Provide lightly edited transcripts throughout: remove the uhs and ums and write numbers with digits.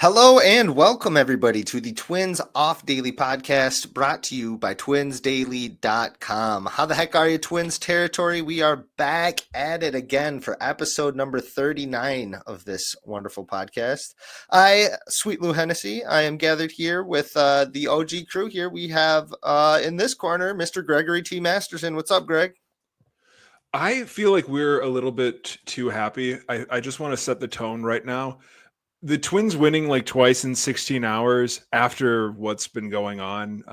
Hello and welcome everybody to the Twins Off Daily podcast brought to you by twinsdaily.com. How the heck are you, Twins territory? We are back at it again for episode number 39 of this wonderful podcast. Sweet Lou Hennessy, I am gathered here with the OG crew here. We have in this corner, Mr. Gregory T. Masterson. What's up, Greg? I feel like we're a little bit too happy. I just want to set the tone right now. The Twins winning like twice in 16 hours after what's been going on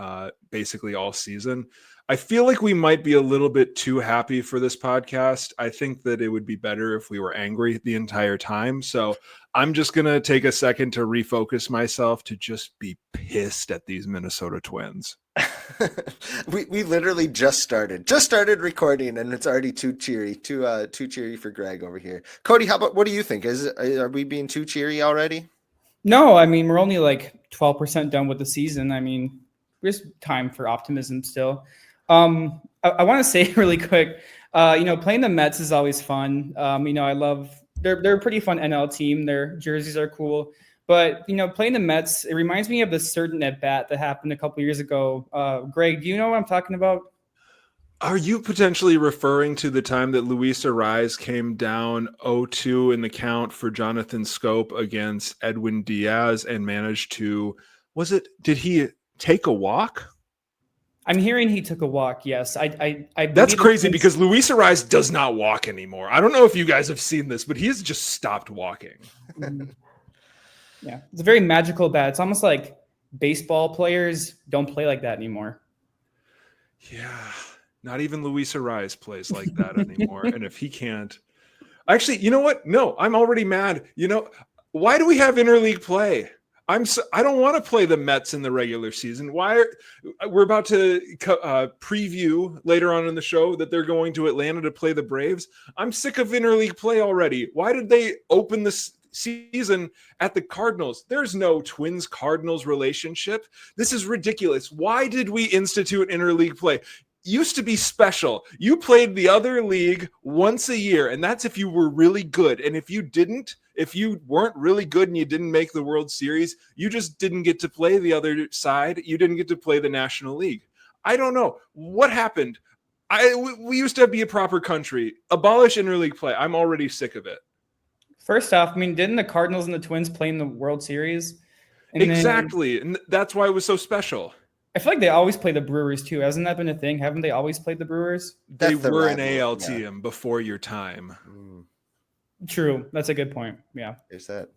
basically all season. I feel like we might be a little bit too happy for this podcast. I think that it would be better if we were angry the entire time. So I'm just going to take a second to refocus myself to just be pissed at these Minnesota Twins. we literally just started recording and it's already too cheery for Greg over here. Cody, what do you think? Are we being too cheery already? No, I mean, we're only like 12% done with the season. I mean, there's time for optimism still. I want to say really quick, playing the Mets is always fun. I love they're a pretty fun NL team. Their jerseys are cool. But, playing the Mets, it reminds me of this certain at-bat that happened a couple years ago. Greg, do you know what I'm talking about? Are you potentially referring to the time that Luis Arraez came down 0-2 in the count for Jonathan Scope against Edwin Diaz and managed to, did he take a walk? I'm hearing he took a walk, yes. I That's crazy because Luis Arraez does not walk anymore. I don't know if you guys have seen this, but he has just stopped walking. Yeah, it's a very magical bat. It's almost like baseball players don't play like that anymore. Yeah, not even Luis Arraez plays like that anymore. And if he can't, actually, you know what? No, I'm already mad. Why do we have interleague play? I don't want to play the Mets in the regular season. We're about to preview later on in the show that they're going to Atlanta to play the Braves. I'm sick of interleague play already. Why did they open this season at the Cardinals? There's no Twins-Cardinals relationship. This is ridiculous. Why did we institute interleague play? Used to be special. You played the other league once a year, and that's if you were really good. And if you weren't really good and you didn't make the World Series, you just didn't get to play the other side. You didn't get to play the National League. I don't know what happened. We used to be a proper country. Abolish interleague play. I'm already sick of it. First off, I mean, didn't the Cardinals and the Twins play in the World Series? Exactly. And that's why it was so special. I feel like they always play the Brewers too. Hasn't that been a thing? Haven't they always played the Brewers? They were an AL team before your time. True. That's a good point. Yeah. There's that.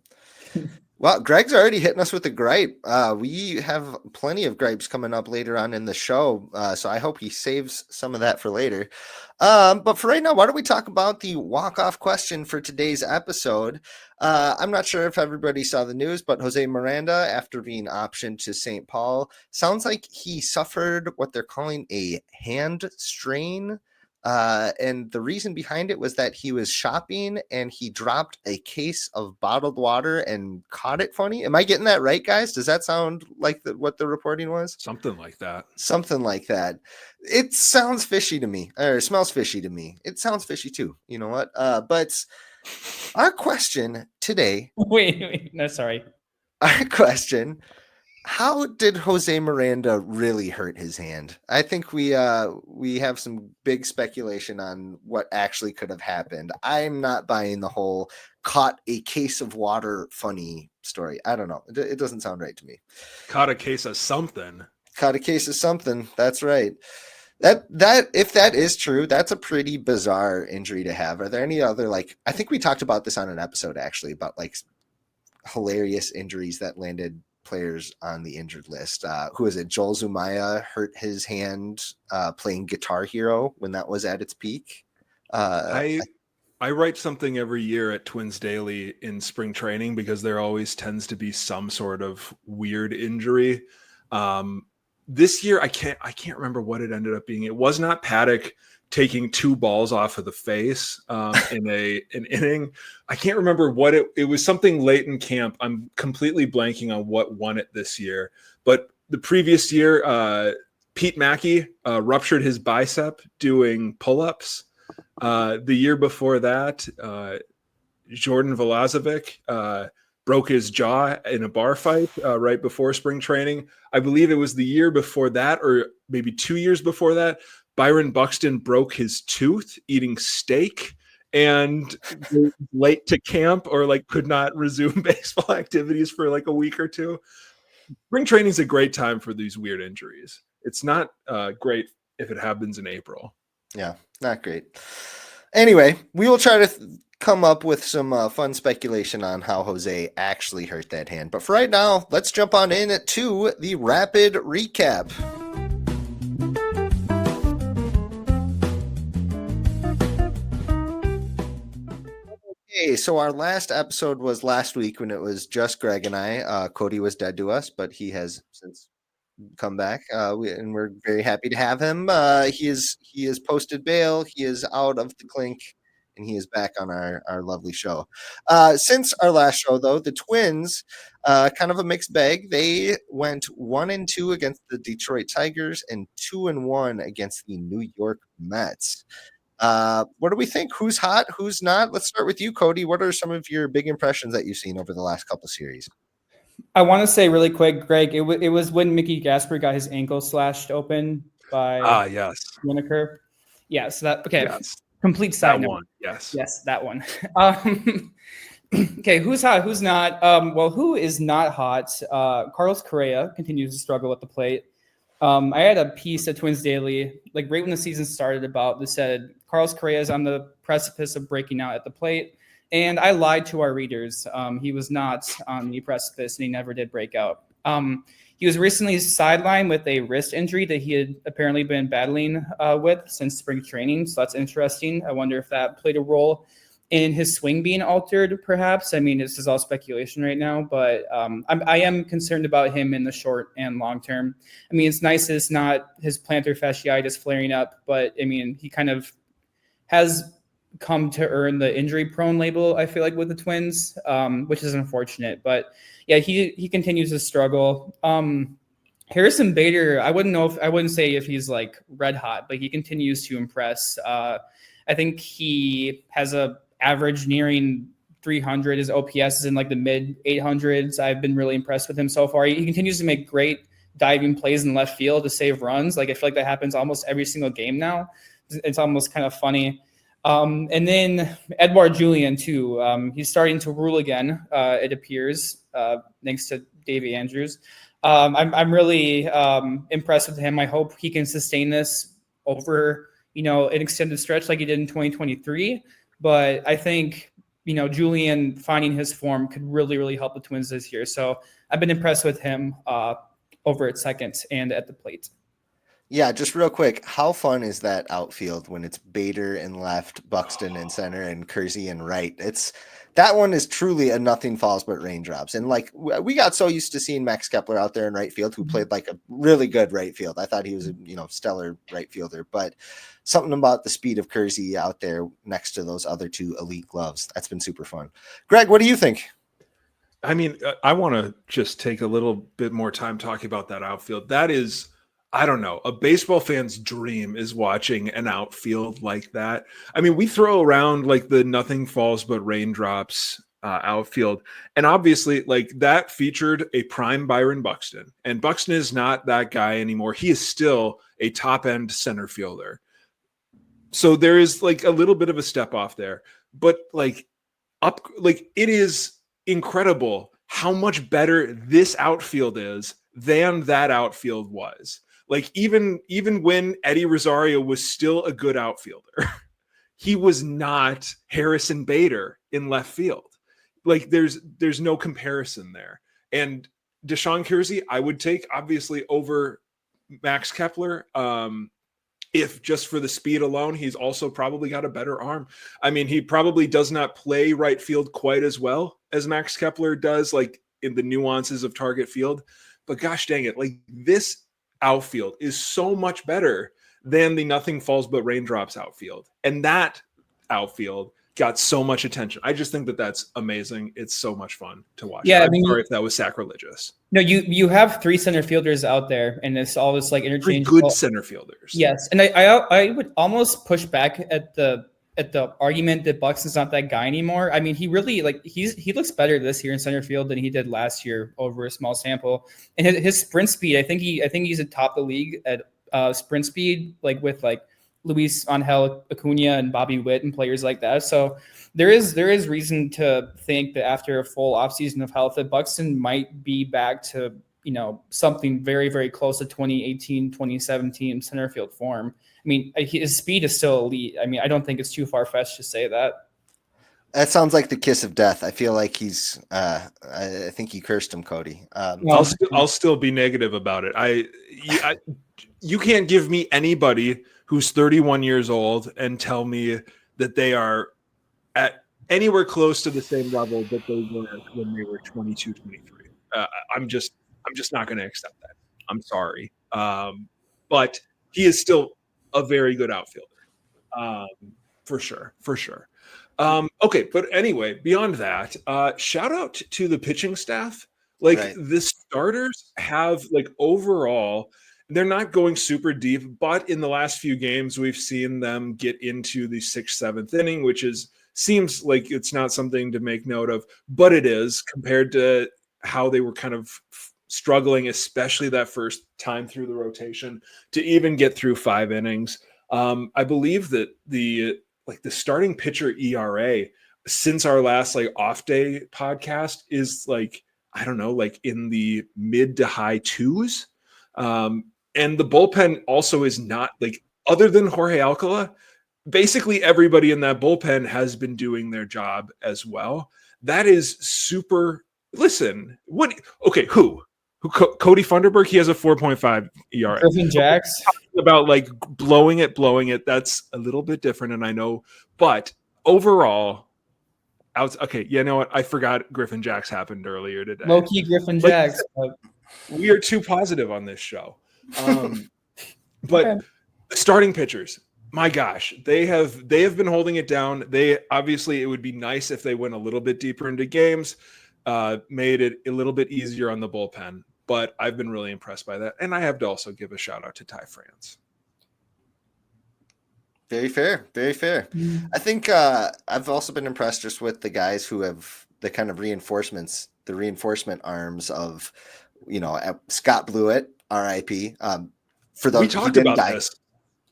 Well, Greg's already hitting us with the gripe. We have plenty of gripes coming up later on in the show, so I hope he saves some of that for later. But for right now, why don't we talk about the walk-off question for today's episode? I'm not sure if everybody saw the news, but Jose Miranda, after being optioned to St. Paul, sounds like he suffered what they're calling a hand strain. And the reason behind it was that he was shopping and he dropped a case of bottled water and caught it funny. Am I getting that right, guys? Does that sound like what the reporting was? Something like that. It sounds fishy to me, or it smells fishy to me. It sounds fishy too. You know what? But our question today. Wait. No, sorry. Our question. How did Jose Miranda really hurt his hand? I think we have some big speculation on what actually could have happened. I'm not buying the whole caught a case of water funny story. I don't know. It doesn't sound right to me. Caught a case of something. That's right. That if that is true, that's a pretty bizarre injury to have. Are there any other, I think we talked about this on an episode actually about hilarious injuries that landed players on the injured list. Who is it? Joel Zumaya hurt his hand playing Guitar Hero when that was at its peak. I write something every year at Twins Daily in spring training because there always tends to be some sort of weird injury. This year, I can't remember what it ended up being. It was not Paddock taking two balls off of the face in an inning. I can't remember what it was. Something late in camp. I'm completely blanking on what won it this year. But the previous year, Pete Mackey ruptured his bicep doing pull-ups. The year before that, Jordan Velazovic broke his jaw in a bar fight right before spring training. I believe it was the year before that, or maybe 2 years before that, Byron Buxton broke his tooth eating steak and was late to camp, or like could not resume baseball activities for like a week or two. Spring training is a great time for these weird injuries. It's not great if it happens in April. Yeah, not great. Anyway, we will try to come up with some fun speculation on how Jose actually hurt that hand. But for right now, let's jump on in to the rapid recap. Okay, so our last episode was last week when it was just Greg and I. Cody was dead to us, but he has since come back, and we're very happy to have him. He is posted bail. He is out of the clink, and he is back on our lovely show. Since our last show, though, the Twins, kind of a mixed bag. They went 1-2 against the Detroit Tigers and 2-1 against the New York Mets. What do we think? Who's hot? Who's not? Let's start with you, Cody. What are some of your big impressions that you've seen over the last couple series? I want to say really quick, Greg, it was when Mickey Gasper got his ankle slashed open by yes, Winokur. Yeah, so that okay. Yes. Complete side note. One. Yes, that one. Okay, who's hot? Who's not? Well, who is not hot? Carlos Correa continues to struggle at the plate. I had a piece at Twins Daily, like right when the season started, that said Carlos Correa is on the precipice of breaking out at the plate. And I lied to our readers. He was not on the precipice, and he never did break out. He was recently sidelined with a wrist injury that he had apparently been battling with since spring training. So that's interesting. I wonder if that played a role in his swing being altered, perhaps. I mean, this is all speculation right now, but I am concerned about him in the short and long term. I mean, it's nice it's not his plantar fasciitis flaring up, but I mean, he kind of has come to earn the injury prone label, I feel like, with the Twins, which is unfortunate. But yeah, he continues to struggle. Harrison Bader, I wouldn't say if he's like red hot, but he continues to impress. I think he has a average nearing 300. His OPS is in like the mid 800s. I've been really impressed with him so far. He continues to make great diving plays in left field to save runs. Like I feel like that happens almost every single game now. It's almost kind of funny. And then Edouard Julien too. He's starting to rule again. It appears, thanks to Davey Andrews. I'm really impressed with him. I hope he can sustain this over, an extended stretch like he did in 2023. But I think, Julien finding his form could really, really help the Twins this year. So I've been impressed with him over at second and at the plate. Yeah, just real quick, how fun is that outfield when it's Bader in left, Buxton in center, and Kersey in right? That one is truly a nothing falls but raindrops. And like we got so used to seeing Max Kepler out there in right field, who played like a really good right field. I thought he was a stellar right fielder, but something about the speed of Kersey out there next to those other two elite gloves, that's been super fun. Greg, what do you think? I mean, I want to just take a little bit more time talking about that outfield. That is, I don't know, a baseball fan's dream is watching an outfield like that. I mean, we throw around like the nothing falls but raindrops outfield. And obviously, like that featured a prime Byron Buxton. And Buxton is not that guy anymore. He is still a top end center fielder. So there is like a little bit of a step off there. But like it is incredible how much better this outfield is than that outfield was. Like even when Eddie Rosario was still a good outfielder, he was not Harrison Bader in left field. Like there's no comparison there. And Deshaun Kersey, I would take obviously over Max Kepler. If just for the speed alone, he's also probably got a better arm. I mean, he probably does not play right field quite as well as Max Kepler does, like in the nuances of target field. But gosh dang it, like this outfield is so much better than the nothing falls but raindrops outfield. And that outfield got so much attention. I just think that that's amazing. It's so much fun to watch. Yeah, I'm sorry if that was sacrilegious. No, you have three center fielders out there, and it's all this like interchangeable. Three good center fielders. Yes, and I would almost push back at the at the argument that Buxton's not that guy anymore. I mean, he really he looks better this year in center field than he did last year over a small sample. And his sprint speed, I think he's atop the league at sprint speed, like with like Luis Angel Acuna and Bobby Witt and players like that. So there is reason to think that after a full offseason of health, that Buxton might be back to, something very, very close to 2018, 2017 center field form. I mean, his speed is still elite. I mean, I don't think it's too far-fetched to say that. That sounds like the kiss of death. I feel like he's. I think you cursed him, Cody. I'll still be negative about it. You can't give me anybody who's 31 years old and tell me that they are at anywhere close to the same level that they were when they were 22, 23. I'm just not going to accept that. I'm sorry, but he is still a very good outfielder, for sure. Okay, but anyway, beyond that, shout out to the pitching staff. The starters have overall, they're not going super deep, but in the last few games, we've seen them get into the 6th, 7th inning, which seems like it's not something to make note of, but it is compared to how they were kind of struggling, especially that first time through the rotation, to even get through 5 innings. I believe that the starting pitcher ERA since our last off day podcast is I don't know, in the mid to high 2s. And the bullpen also is not other than Jorge Alcala, basically everybody in that bullpen has been doing their job as well. That is super. Listen, what? Okay, who? Cody Funderburg? He has a 4.5 ERA. Griffin Jacks about blowing it. That's a little bit different, and I know, but overall, okay. You know what? I forgot Griffin Jacks happened earlier today. Low key Griffin Jacks. We are too positive on this show. But okay. Starting pitchers, my gosh, they have been holding it down. It would be nice if they went a little bit deeper into games, made it a little bit easier on the bullpen. But I've been really impressed by that. And I have to also give a shout out to Ty France. Very fair. Very fair. Mm-hmm. I think I've also been impressed just with the guys who have the kind of reinforcement arms of, Scott Blewett, RIP. For those we talked about this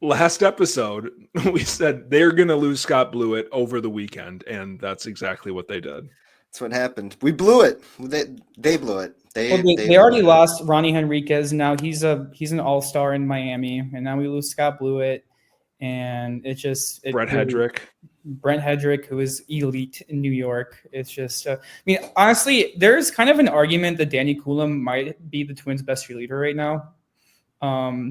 last episode. We said they're going to lose Scott Blewett over the weekend. And that's exactly what they did. That's what happened. We blew it. They blew it. They already lost Ronnie Henriquez. Now he's an all-star in Miami, and now we lose Scott Blewett, and Brent Hedrick, who is elite in New York. It's just, honestly, there's kind of an argument that Danny Coulomb might be the Twins' best reliever right now.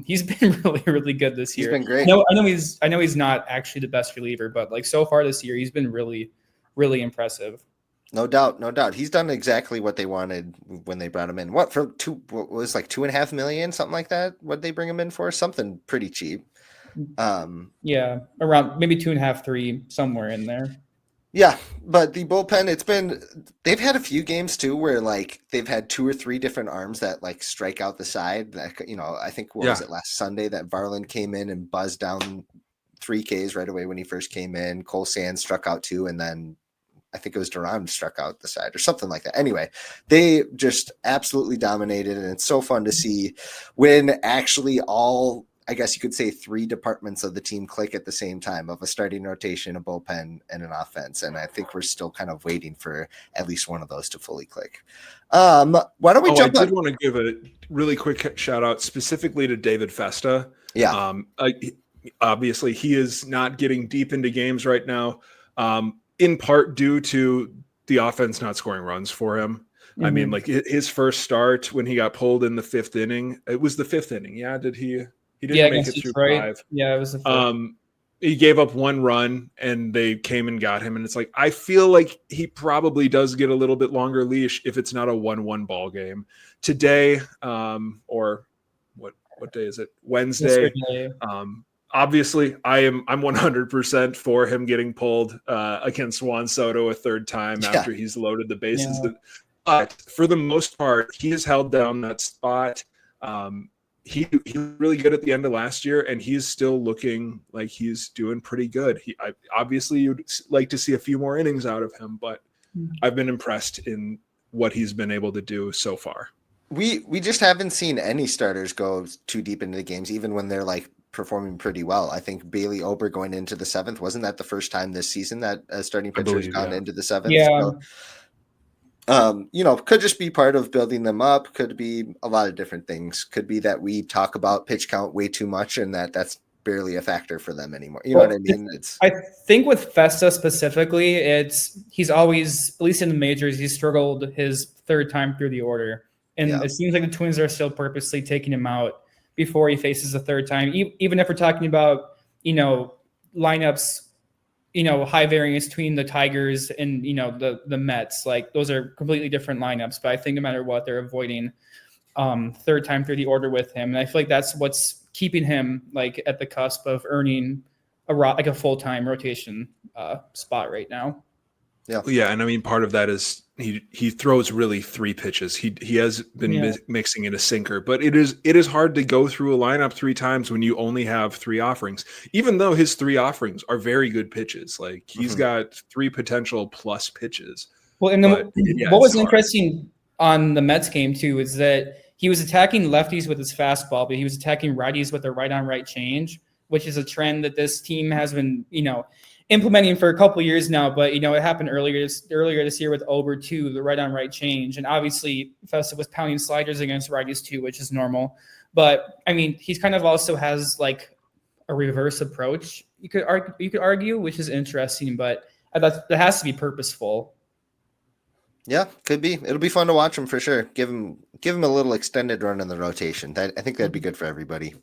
He's been really, really good this year. He's been great. I know he's not actually the best reliever, but so far this year, he's been really, really impressive. No doubt. He's done exactly what they wanted when they brought him in. What was $2.5 million, something like that? What'd they bring him in for? Something pretty cheap. Around maybe 2.5, 3, somewhere in there. Yeah, but the bullpen, they've had a few games too where they've had 2 or 3 different arms that strike out the side. I think was it last Sunday that Varland came in and buzzed down 3 Ks right away when he first came in. Cole Sands struck out 2, and then I think it was Duran struck out the side or something like that. Anyway, they just absolutely dominated, and it's so fun to see when actually all, I guess you could say, 3 departments of the team click at the same time, of a starting rotation, a bullpen, and an offense. And I think we're still kind of waiting for at least one of those to fully click. Why don't we jump? I did want to give a really quick shout out specifically to David Festa. Yeah. Obviously, he is not getting deep into games right now. In part due to the offense not scoring runs for him. Mm-hmm. I mean, his first start when he got pulled in the 5th inning, it was the 5th inning. Yeah. He didn't make it through 5. Yeah, it was the 5th. He gave up 1 run and they came and got him. And it's I feel like he probably does get a little bit longer leash if it's not a 1-1 ball game today. Or what day is it? Wednesday. Obviously, I'm 100% for him getting pulled against Juan Soto a 3rd time after he's loaded the bases. Yeah. But for the most part, he has held down that spot. he was really good at the end of last year, and he's still looking like he's doing pretty good. Obviously you'd like to see a few more innings out of him, but I've been impressed in what he's been able to do so far. We just haven't seen any starters go too deep into the games, even when they're like performing pretty well. I think Bailey Ober going into the 7th, wasn't that the first time this season that a starting pitcher has gone into the 7th? Yeah. So, could just be part of building them up. Could be a lot of different things. Could be that we talk about pitch count way too much and that's barely a factor for them anymore. You know what I mean? I think with Festa specifically, he's always, at least in the majors, he's struggled his third time through the order. And it seems like the Twins are still purposely taking him out before he faces the third time. Even if we're talking about, lineups, high variance between the Tigers and, the Mets, like those are completely different lineups. But I think no matter what, they're avoiding third time through the order with him. And I feel like that's what's keeping him like at the cusp of earning a full-time rotation spot right now. Yeah, and I mean part of that is he throws really 3 pitches. He has been mixing in a sinker, but it is hard to go through a lineup 3 times when you only have 3 offerings. Even though his 3 offerings are very good pitches, like he's got 3 potential plus pitches. Well, and then what was interesting on the Mets game too is that he was attacking lefties with his fastball, but he was attacking righties with a right-on-right change, which is a trend that this team has been, implementing for a couple of years now. But, it happened earlier this year with Ober too, the right-on-right change. And obviously Festa was pounding sliders against righties too, which is normal. But, I mean, he's kind of also has like a reverse approach, you could argue, which is interesting, but that has to be purposeful. Yeah, could be. It'll be fun to watch him for sure. Give him a little extended run in the rotation. I think that'd be good for everybody.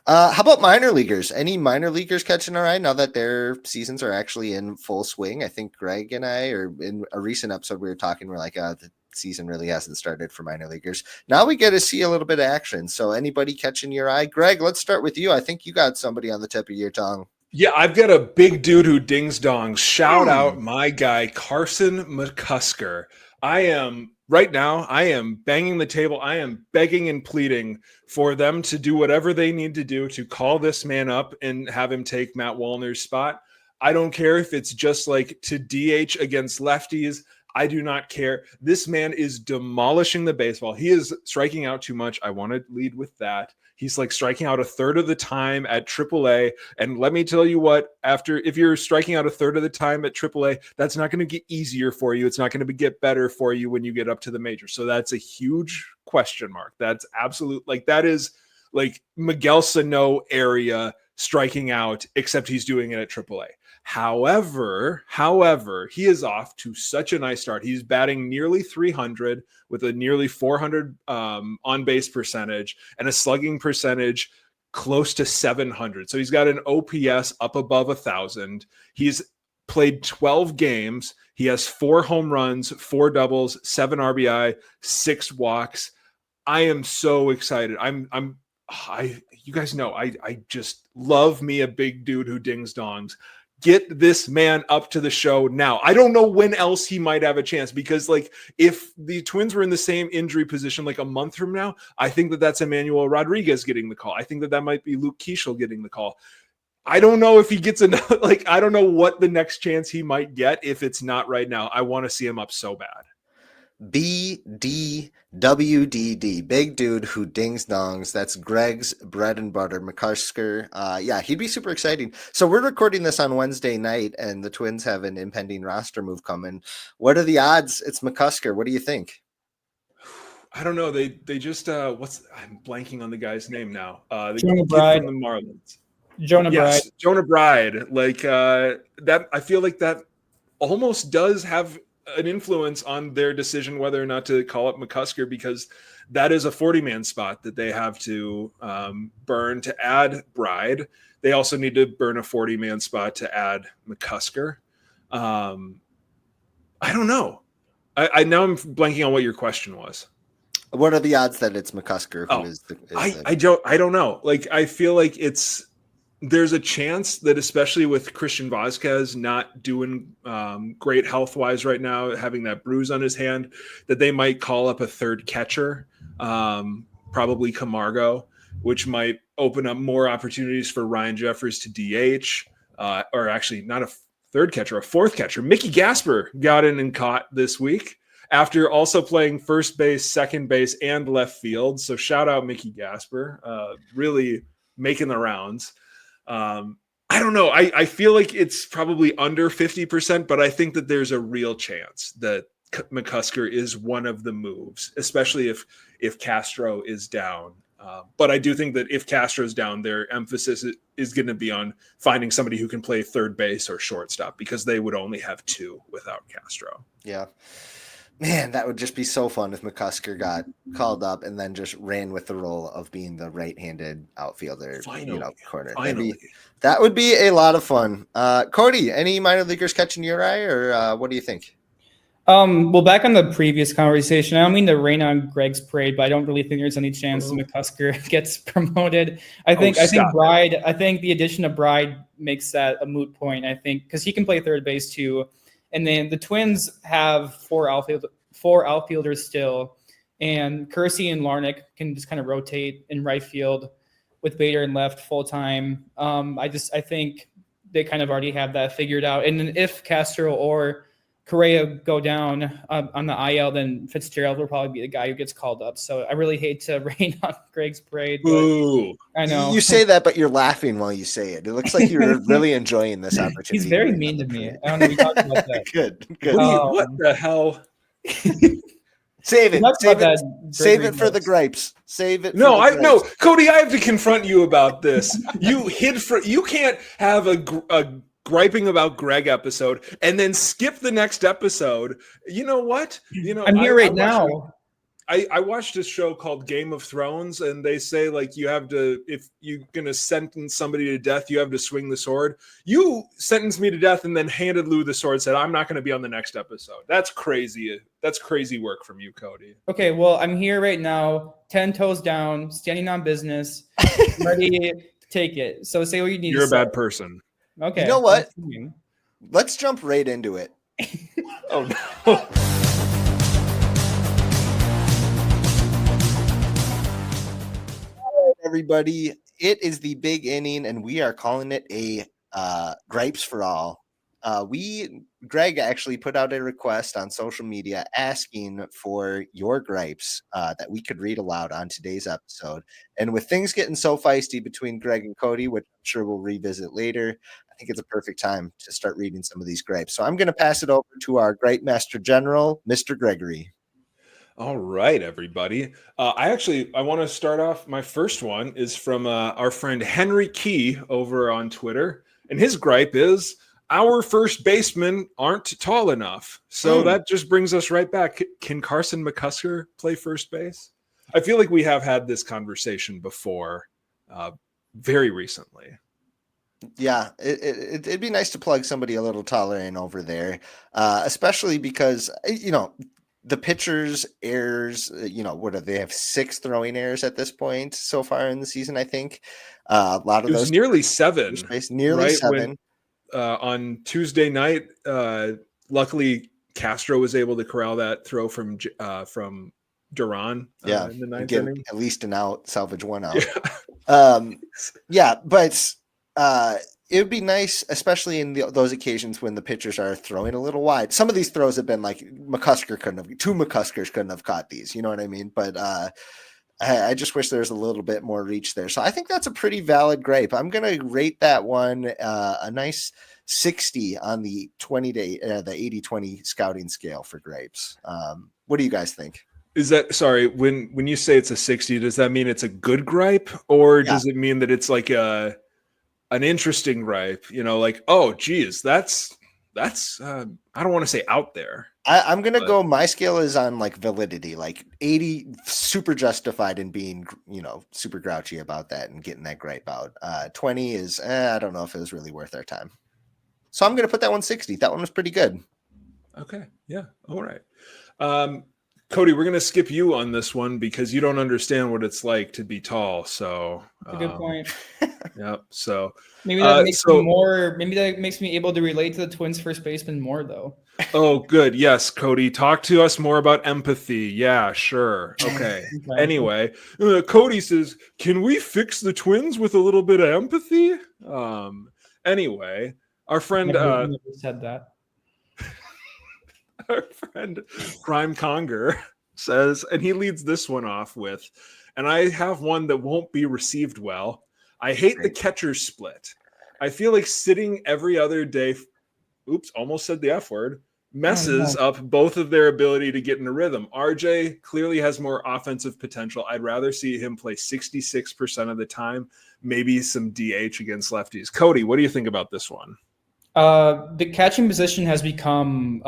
How about minor leaguers? Any minor leaguers catching our eye now that their seasons are actually in full swing? I think Greg and I, or in a recent episode, we were talking, we're like, the season really hasn't started for minor leaguers. Now we get to see a little bit of action. So anybody catching your eye? Greg, let's start with you. I think you got somebody on the tip of your tongue. Yeah, I've got a big dude who dings dongs. Shout out my guy, Carson McCusker. I am banging the table. I am begging and pleading for them to do whatever they need to do to call this man up and have him take Matt Wallner's spot. I don't care if it's just like to DH against lefties. I do not care. This man is demolishing the baseball. He is striking out too much. I want to lead with that. He's like striking out a third of the time at AAA. And let me tell you what, if you're striking out a third of the time at AAA, that's not going to get easier for you. It's not going to get better for you when you get up to the major. So that's a huge question mark. That's absolute. Like that is like Miguel Sano area striking out, except he's doing it at AAA. However, he is off to such a nice start. He's batting nearly 300 with a nearly 400 on-base percentage and a slugging percentage close to 700. So he's got an OPS up above 1,000. He's played 12 games. He has 4 home runs, 4 doubles, 7 RBI, 6 walks. I am so excited. You guys know, I just love me a big dude who dings dongs. Get this man up to the show now. I don't know when else he might have a chance, because like if the Twins were in the same injury position like a month from now, I think that's Emmanuel Rodriguez getting the call. I think that might be Luke Keeschel getting the call. I don't know if he gets another, I don't know what the next chance he might get if it's not right now. I want to see him up so bad. BDWDD, big dude who dings dongs. That's Greg's bread and butter, McCusker. Yeah, he'd be super exciting. So we're recording this on Wednesday night, and the Twins have an impending roster move coming. What are the odds? It's McCusker. What do you think? I don't know. They just I'm blanking on the guy's name now. The Jonah kid Bride. from the Marlins. Bride. Jonah Bride. Like that. I feel like that almost does have an influence on their decision whether or not to call up McCusker, because that is a 40-man spot that they have to burn to add Bride. They also need to burn a 40-man spot to add McCusker. I don't know. I now I'm blanking on what your question was. What are the odds that it's McCusker? I don't know. Like, I feel like there's a chance that, especially with Christian Vazquez not doing great health-wise right now, having that bruise on his hand, that they might call up a third catcher, probably Camargo, which might open up more opportunities for Ryan Jeffers to DH, or actually not a third catcher, a fourth catcher. Mickey Gasper got in and caught this week after also playing first base, second base, and left field. So shout out Mickey Gasper, really making the rounds. I don't know. I feel like it's probably under 50%, but I think that there's a real chance that McCusker is one of the moves, especially if Castro is down. But I do think that if Castro's down, their emphasis is going to be on finding somebody who can play third base or shortstop, because they would only have two without Castro. Yeah. Man, that would just be so fun if McCusker got called up and then just ran with the role of being the right-handed outfielder, corner. That would be a lot of fun. Cody, any minor leaguers catching your eye, or what do you think? Well, back on the previous conversation, I don't mean to rain on Gregg's parade, but I don't really think there's any chance McCusker gets promoted. I think the addition of Bride makes that a moot point. I think because he can play third base too. And then the Twins have four outfielders still, and Kersey and Larnick can just kind of rotate in right field with Bader in left full time. I think they kind of already have that figured out. And then if Castro or Correa go down on the IL, then Fitzgerald will probably be the guy who gets called up. So I really hate to rain on Gregg's parade. Ooh. I know. You say that, but you're laughing while you say it. It looks like you're really enjoying this opportunity. He's very mean to me. I don't know. We talked about that. Good. What the hell? Save it for the gripes. Save it. No, Cody, I have to confront you about this. You can't have a griping about Gregg episode and then skip the next episode. You know what? I'm here right now. I watched a show called Game of Thrones, and they say, like, you have to, if you're going to sentence somebody to death, you have to swing the sword. You sentenced me to death and then handed Lou the sword, said, I'm not going to be on the next episode. That's crazy. That's crazy work from you, Cody. Okay, well, I'm here right now, 10 toes down, standing on business, ready to take it. So say what you need to say. You're a bad person. Okay. You know what? Let's jump right into it. Oh, no. Everybody, it is the big inning, and we are calling it a gripes for all. Gregg actually put out a request on social media asking for your gripes that we could read aloud on today's episode. And with things getting so feisty between Gregg and Cody, which I'm sure we'll revisit later, I think it's a perfect time to start reading some of these gripes. So I'm going to pass it over to our Gripe Master General, Mr. Gregory. All right, everybody. I want to start off. My first one is from our friend Henry Key over on Twitter. And his gripe is, our first basemen aren't tall enough. So that just brings us right back. Can Carson McCusker play first base? I feel like we have had this conversation before very recently. Yeah, it'd be nice to plug somebody a little taller in over there, especially because, the pitchers' errors, what do they have? 6 throwing errors at this point so far in the season, I think. A lot of those nearly 7. Nearly 7. On Tuesday night, luckily Castro was able to corral that throw from Duran. In the ninth inning. At least an out, salvage one out. Yeah. But it would be nice, especially in those occasions when the pitchers are throwing a little wide. Some of these throws have been like two McCuskers couldn't have caught these. You know what I mean? But I just wish there was a little bit more reach there. So I think that's a pretty valid gripe. I'm going to rate that one a nice 60 on the 80-20 scouting scale for gripes. What do you guys think? Is that, sorry, when you say it's a 60, does that mean it's a good gripe, or does it mean that it's like an interesting gripe? Like, oh, geez, that's I don't want to say out there. I'm going to go, my scale is on like validity, like 80, super justified in being, super grouchy about that and getting that gripe out. 20 is, I don't know if it was really worth our time. So I'm going to put that one 60. That one was pretty good. Okay. Yeah. All right. Cody, we're going to skip you on this one because you don't understand what it's like to be tall. So That's a good point. Yep. So maybe that makes me more. Maybe that makes me able to relate to the Twins first baseman more, though. Oh, good. Yes, Cody, talk to us more about empathy. Yeah, sure. Okay. Anyway, Cody says, "Can we fix the Twins with a little bit of empathy?" Anyway, our friend never said that. Our friend Prime Conger says, and he leads this one off with, and I have one that won't be received well. I hate the catcher split. I feel like sitting every other day, oops, almost said the F word, messes up both of their ability to get in a rhythm. RJ clearly has more offensive potential. I'd rather see him play 66% of the time, maybe some DH against lefties. Cody, what do you think about this one? The catching position has become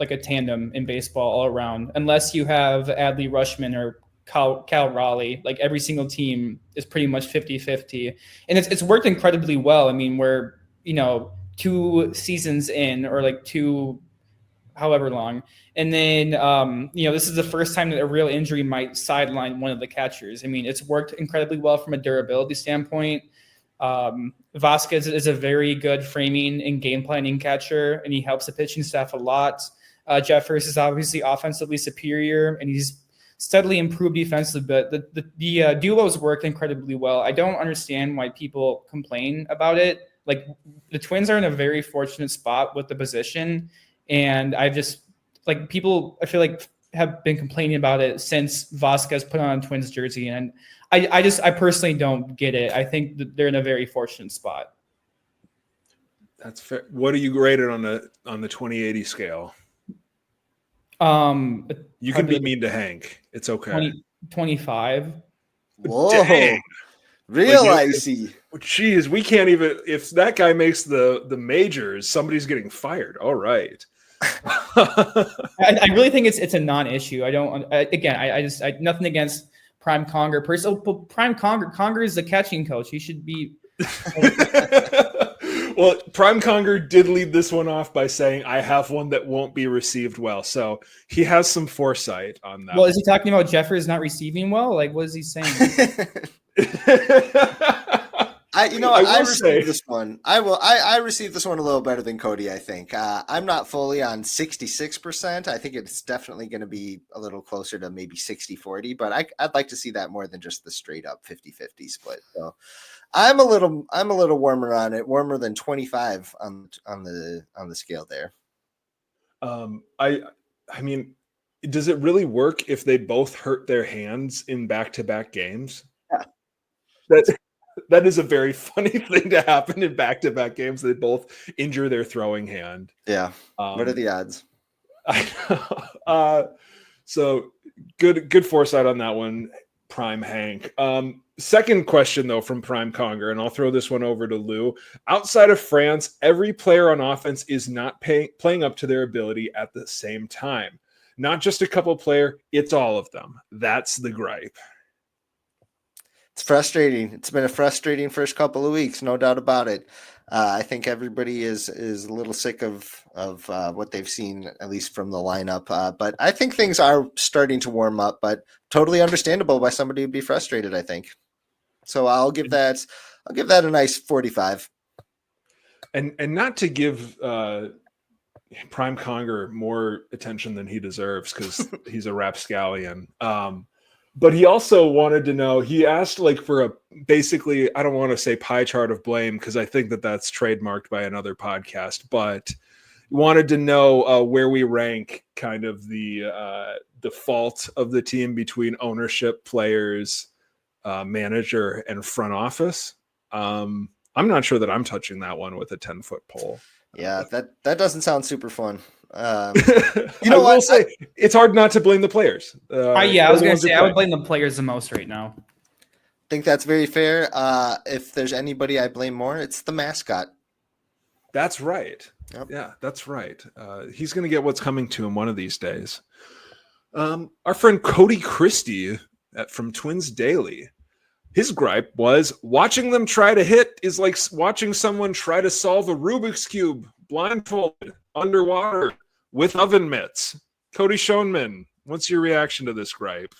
like a tandem in baseball all around. Unless you have Adley Rutschman or Cal Raleigh, like every single team is pretty much 50-50. And it's worked incredibly well. I mean, we're, 2 seasons in, or like 2 however long. And then, this is the first time that a real injury might sideline one of the catchers. I mean, it's worked incredibly well from a durability standpoint. Vasquez is a very good framing and game planning catcher, and he helps the pitching staff a lot. Jeffers is obviously offensively superior, and he's steadily improved defensively, but the duos worked incredibly well. I don't understand why people complain about it. Like, the Twins are in a very fortunate spot with the position, and I just, like, people, I feel like, have been complaining about it since Vasquez put on a Twins jersey, and I personally don't get it. I think that they're in a very fortunate spot. That's fair. What do you rate it on the 2080 scale? You can be mean to Hank. It's okay. 25. Whoa. Dang. Real icy. Geez, we can't even. If that guy makes the majors, somebody's getting fired. All right. I really think it's a non-issue. I nothing against Prime Conger. Prime Conger is the catching coach. He should be. Well, Prime Conger did lead this one off by saying, "I have one that won't be received well." So he has some foresight on that. Well, is he talking about Jeffers not receiving well? Like, what is he saying? I received this one. I received this one a little better than Cody, I think. I'm not fully on 66%. I think it's definitely going to be a little closer to maybe 60-40, but I'd like to see that more than just the straight up 50-50 split. So I'm a little warmer on it, warmer than 25 on the scale there. I mean, does it really work if they both hurt their hands in back-to-back games? Yeah. That is a very funny thing to happen in back-to-back games. They both injure their throwing hand. Yeah. What are the odds? So good foresight on that one, Prime Hank. Second question, though, from Prime Conger, and I'll throw this one over to Lou. Outside of France, every player on offense is not playing up to their ability at the same time. Not just a couple player, it's all of them. That's the gripe. It's frustrating. It's been a frustrating first couple of weeks, no doubt about it. I think everybody is a little sick of what they've seen, at least from the lineup. But I think things are starting to warm up, but totally understandable why somebody would be frustrated, I think. So I'll give that a nice 45. And not to give Prime Conger more attention than he deserves, because he's a rapscallion. But he also wanted to know, he asked like for a, basically, I don't want to say pie chart of blame, because I think that's trademarked by another podcast, but wanted to know where we rank kind of the fault of the team between ownership, players, manager, and front office. I'm not sure that I'm touching that one with a 10-foot pole. Yeah, that doesn't sound super fun. I will say it's hard not to blame the players. I was going to say I would blame the players the most right now. I think that's very fair. If there's anybody I blame more, it's the mascot. That's right. Yep. Yeah, that's right. He's going to get what's coming to him one of these days. Our friend Cody Christie from Twins Daily, his gripe was, watching them try to hit is like watching someone try to solve a Rubik's Cube blindfolded, underwater, with oven mitts. Cody Schoenman, What's your reaction to this gripe?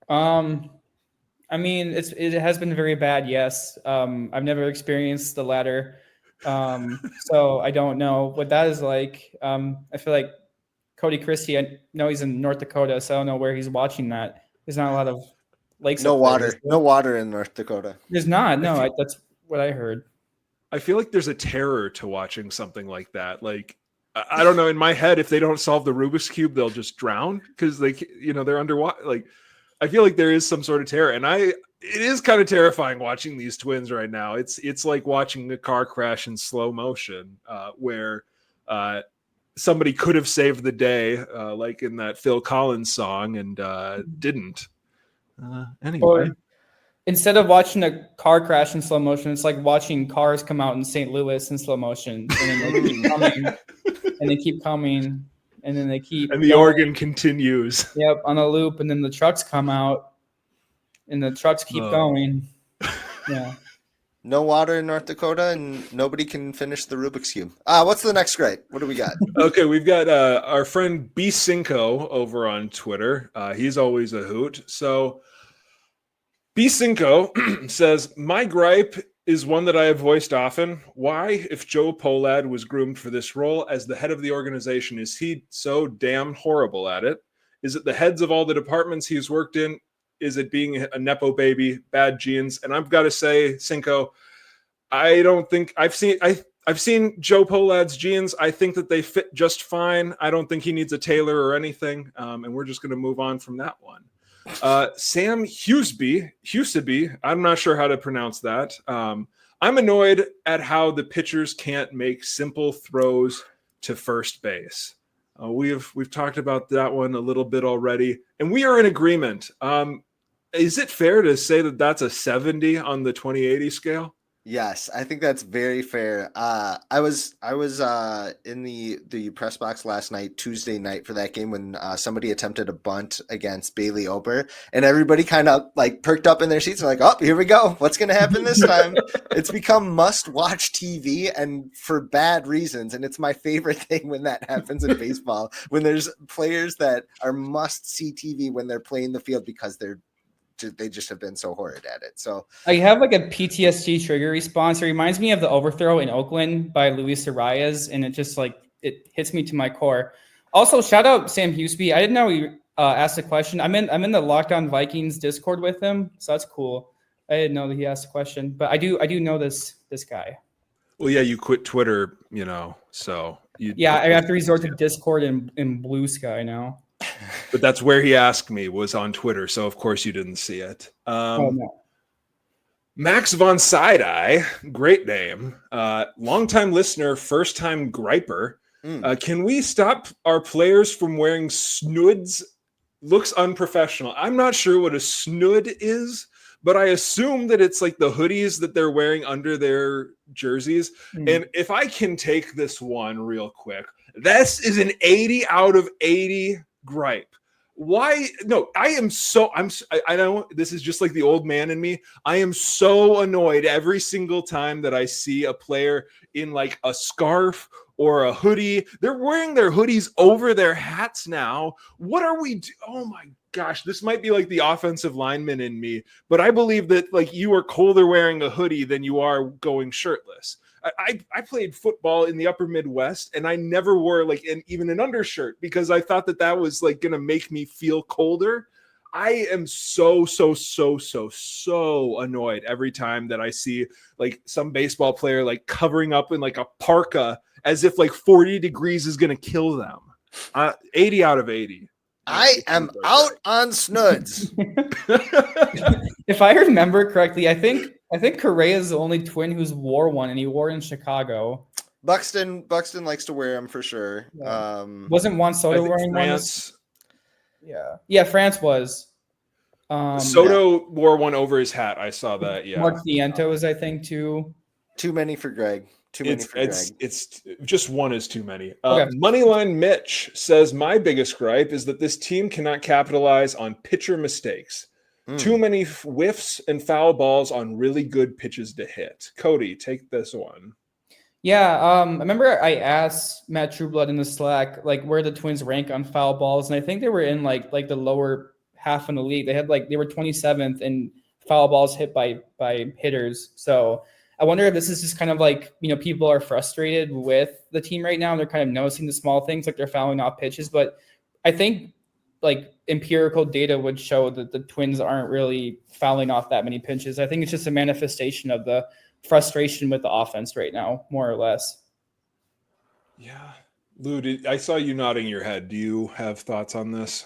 I mean, it has been very bad. Yes. I've never experienced the latter. So I don't know what that is like. I feel like Cody Christie, I know he's in North Dakota, so I don't know where he's watching that. There's not a lot of lakes. No up there, water. is there? No water in North Dakota. There's not. No, that's what I heard. I feel like there's a terror to watching something like that. Like, I don't know, in my head, if they don't solve the Rubik's Cube, they'll just drown because they're underwater. Like, I feel like there is some sort of terror. And it is kind of terrifying watching these twins right now. It's like watching a car crash in slow motion where somebody could have saved the day, like in that Phil Collins song, and didn't. Anyway. Or instead of watching a car crash in slow motion, it's like watching cars come out in St. Louis in slow motion. And then they keep coming, and they keep coming, and then they keep. And the organ continues. Yep, on a loop, and then the trucks come out, and the trucks keep going. Yeah. No water in North Dakota, and nobody can finish the Rubik's Cube. What's the next gripe? What do we got? Okay, we've got our friend B Cinco over on Twitter. He's always a hoot. So B Cinco says, my gripe is one that I have voiced often. Why, if Joe Pohlad was groomed for this role as the head of the organization, is he so damn horrible at it? Is it the heads of all the departments he's worked in? Is it being a Nepo baby, bad genes? And I've got to say, Cinco, I don't think I've seen Joe Pohlad's genes. I think that they fit just fine. I don't think he needs a tailor or anything. And we're just going to move on from that one. Sam Huseby, I'm not sure how to pronounce that. I'm annoyed at how the pitchers can't make simple throws to first base. We've talked about that one a little bit already, and we are in agreement. Is it fair to say that that's a 70 on the 20/80 scale? Yes, I think that's very fair. I was in the press box last night, Tuesday night, for that game when somebody attempted a bunt against Bailey Ober, and everybody kind of like perked up in their seats and like, oh, here we go. What's going to happen this time? It's become must-watch TV, and for bad reasons. And it's my favorite thing when that happens in baseball, when there's players that are must-see TV when they're playing the field because they just have been so horrid at it. So I have like a PTSD trigger response. It reminds me of the overthrow in Oakland by Luis Arias, and it just like it hits me to my core. Also, shout out Sam Huseby. I didn't know he asked a question. I'm in the Locked On Vikings Discord with him, so that's cool. I didn't know that he asked a question, but I do know this guy. Well, yeah, you quit Twitter, so I have to resort to Discord and Blue Sky now. But that's where he asked me, was on Twitter. So, of course, you didn't see it. No. Max von Side-Eye, great name. Longtime listener, first-time griper. Can we stop our players from wearing snoods? Looks unprofessional. I'm not sure what a snood is, but I assume that it's like the hoodies that they're wearing under their jerseys. And if I can take this one real quick, this is an 80 out of 80 gripe. Why? No, I know this is just like the old man in me. I am so annoyed every single time that I see a player in like a scarf or a hoodie. They're wearing their hoodies over their hats now. What are we oh my gosh, this might be like the offensive lineman in me, but I believe that like you are colder wearing a hoodie than you are going shirtless. I played football in the upper Midwest, and I never wore like even an undershirt because I thought that was like going to make me feel colder. I am so annoyed every time that I see like some baseball player like covering up in like a parka as if like 40 degrees is going to kill them. 80 out of 80. I am out on snoods. If I remember correctly, I think Correa is the only twin who's wore one, and he wore it in Chicago. Buxton likes to wear them for sure. Yeah. Wasn't Juan Soto wearing France, one? Yeah, France was. Soto wore one over his hat. I saw that. Yeah, Mark Vientos was, I think, too. Too many for Greg. It's just one is too many. Okay. Moneyline Mitch says, my biggest gripe is that this team cannot capitalize on pitcher mistakes. Too many whiffs and foul balls on really good pitches to hit. Cody, take this one. Yeah, I remember I asked Matt Trueblood in the Slack like where the Twins rank on foul balls, and I think they were in like the lower half in the league. They were 27th in foul balls hit by hitters. So I wonder if this is just kind of like, people are frustrated with the team right now and they're kind of noticing the small things like they're fouling off pitches. But I think like empirical data would show that the Twins aren't really fouling off that many pitches. I think it's just a manifestation of the frustration with the offense right now, more or less. Yeah. Lou, I saw you nodding your head. Do you have thoughts on this?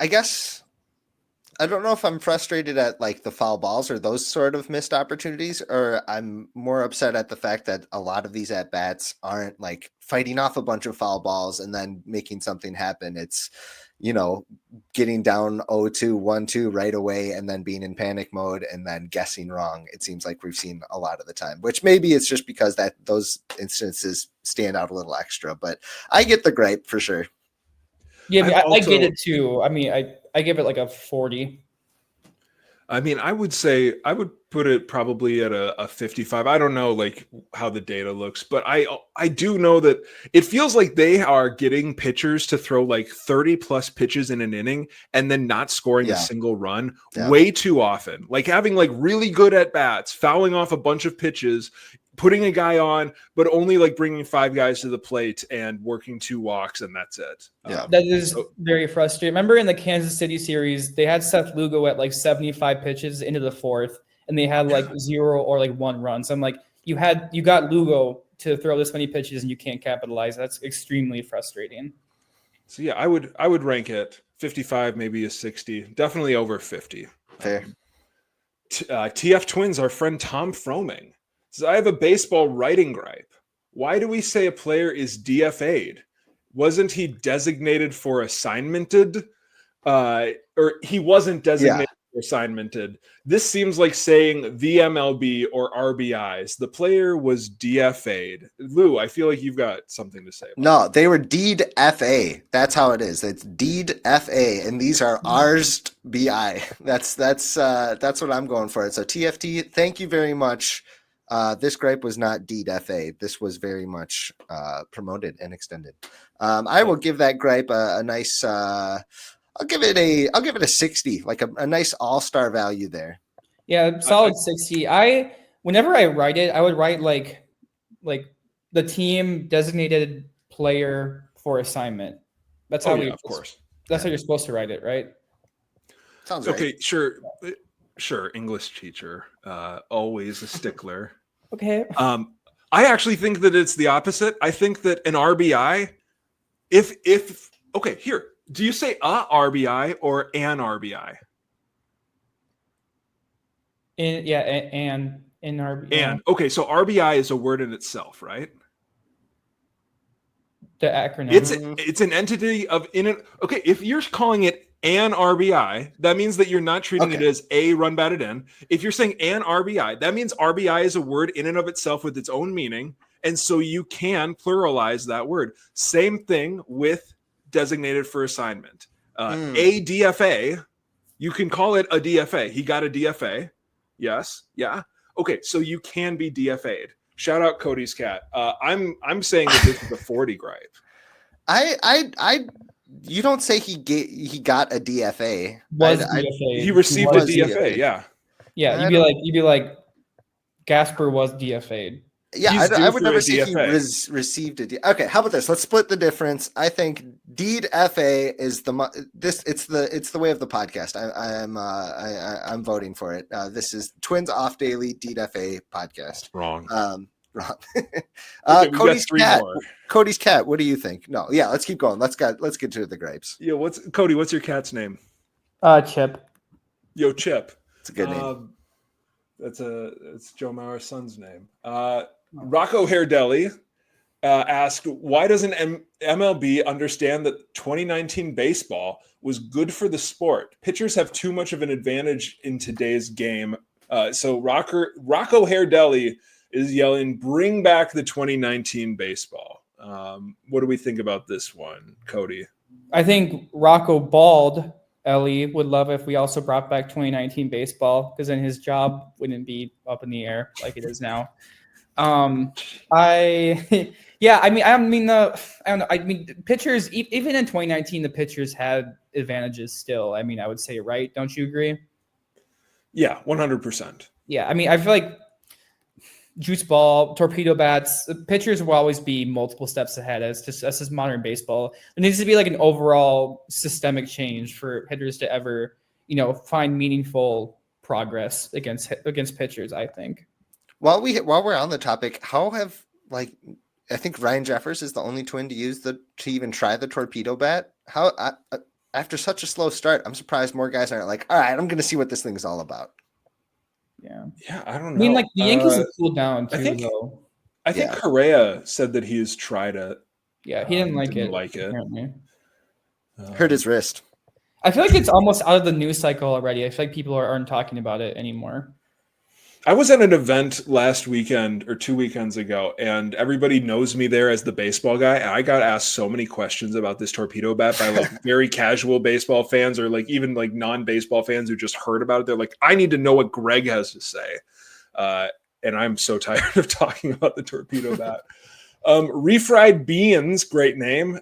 I guess I don't know if I'm frustrated at like the foul balls or those sort of missed opportunities, or I'm more upset at the fact that a lot of these at bats aren't like fighting off a bunch of foul balls and then making something happen. It's, getting down 0-2, 1-2 right away and then being in panic mode and then guessing wrong. It seems like we've seen a lot of the time, which maybe it's just because that those instances stand out a little extra, but I get the gripe for sure. Yeah, I get it too. I mean, I give it like a 40. I mean, I would put it probably at a 55. I don't know like how the data looks, but I do know that it feels like they are getting pitchers to throw like 30 plus pitches in an inning and then not scoring a single run way too often. Like having like really good at bats, fouling off a bunch of pitches, putting a guy on, but only like bringing 5 guys to the plate and working 2 walks, and that's it. That is very frustrating. Remember in the Kansas City series, they had Seth Lugo at like 75 pitches into the 4th, and they had like 0 or like 1 run. So I'm like, you got Lugo to throw this many pitches and you can't capitalize. That's extremely frustrating. So yeah, I would rank it 55, maybe a 60, definitely over 50. Fair. TF Twins, our friend Tom Froming. So I have a baseball writing gripe. Why do we say a player is DFA'd? Wasn't he designated for assignmented? Or he wasn't designated for assignmented. This seems like saying VMLB or RBIs. The player was DFA'd. Lou, I feel like you've got something to say. No, they were DFA. That's how it is. It's DFA, and these are ours BI. That's what I'm going for. So TFT, thank you very much. This gripe was not DFA. This was very much promoted and extended. I will give that gripe a nice. I'll give it a 60, like a nice all-star value there. Yeah, solid 60. Whenever I write it, I would write like the team designated player for assignment. That's how of course. That's how you're supposed to write it, right? Sounds right. Okay, sure. English teacher, always a stickler. Okay. I actually think that it's the opposite. I think that an RBI, here, do you say a RBI or an RBI? And RBI. And okay, so RBI is a word in itself, right? The acronym. It's an entity of in it. Okay, if you're calling it an RBI, that means that you're not treating it as a run batted in. If you're saying an RBI, that means RBI is a word in and of itself with its own meaning. And so you can pluralize that word. Same thing with designated for assignment. A DFA, you can call it a DFA. He got a DFA. Yes. Yeah. Okay. So you can be DFA'd. Shout out Cody's cat. I'm saying that this is a 40 gripe. You don't say he got a DFA. DFA. He received a DFA. Yeah. Yeah. You'd be like Gasper was DFA'd. Yeah, I would never say he received a okay. How about this? Let's split the difference. I think DFA is it's the way of the podcast. I'm voting for it. This is Twins Off Daily DFA podcast. Wrong. Wrong. Okay, Cody's cat. More. Cody's cat. What do you think? No, yeah. Let's keep going. Let's get to the gripes. Yeah. What's your cat's name? Chip. Yo, Chip. It's a good name. It's Joe Mauer's son's name. Rocco Hairdelli asked, why doesn't MLB understand that 2019 baseball was good for the sport? Pitchers have too much of an advantage in today's game. So Rocco Hairdelli is yelling, bring back the 2019 baseball. What do we think about this one, Cody? I think Rocco Bald Ellie would love if we also brought back 2019 baseball, because then his job wouldn't be up in the air like it is now. I yeah, I mean I don't know. I mean, pitchers even in 2019, the pitchers had advantages still. I mean, I would say, right? Don't you agree? Yeah, 100%. Yeah, I mean, I feel like juice ball, torpedo bats, pitchers will always be multiple steps ahead. That's just modern baseball. There needs to be like an overall systemic change for hitters to ever, find meaningful progress against pitchers, I think. While we're on the topic, how have I think Ryan Jeffers is the only Twin to even try the torpedo bat. After such a slow start, I'm surprised more guys aren't like, all right, I'm going to see what this thing's all about. Yeah, I don't know. I mean, like the Yankees have cooled down too, though. I think Correa said that he has tried it. Yeah, he didn't like it. Apparently. Hurt his wrist. I feel like it's almost out of the news cycle already. I feel like people aren't talking about it anymore. I was at an event last weekend or 2 weekends ago, and everybody knows me there as the baseball guy. And I got asked so many questions about this torpedo bat by very casual baseball fans or even non-baseball fans who just heard about it. They're like, I need to know what Greg has to say. And I'm so tired of talking about the torpedo bat. Refried Beans, great name,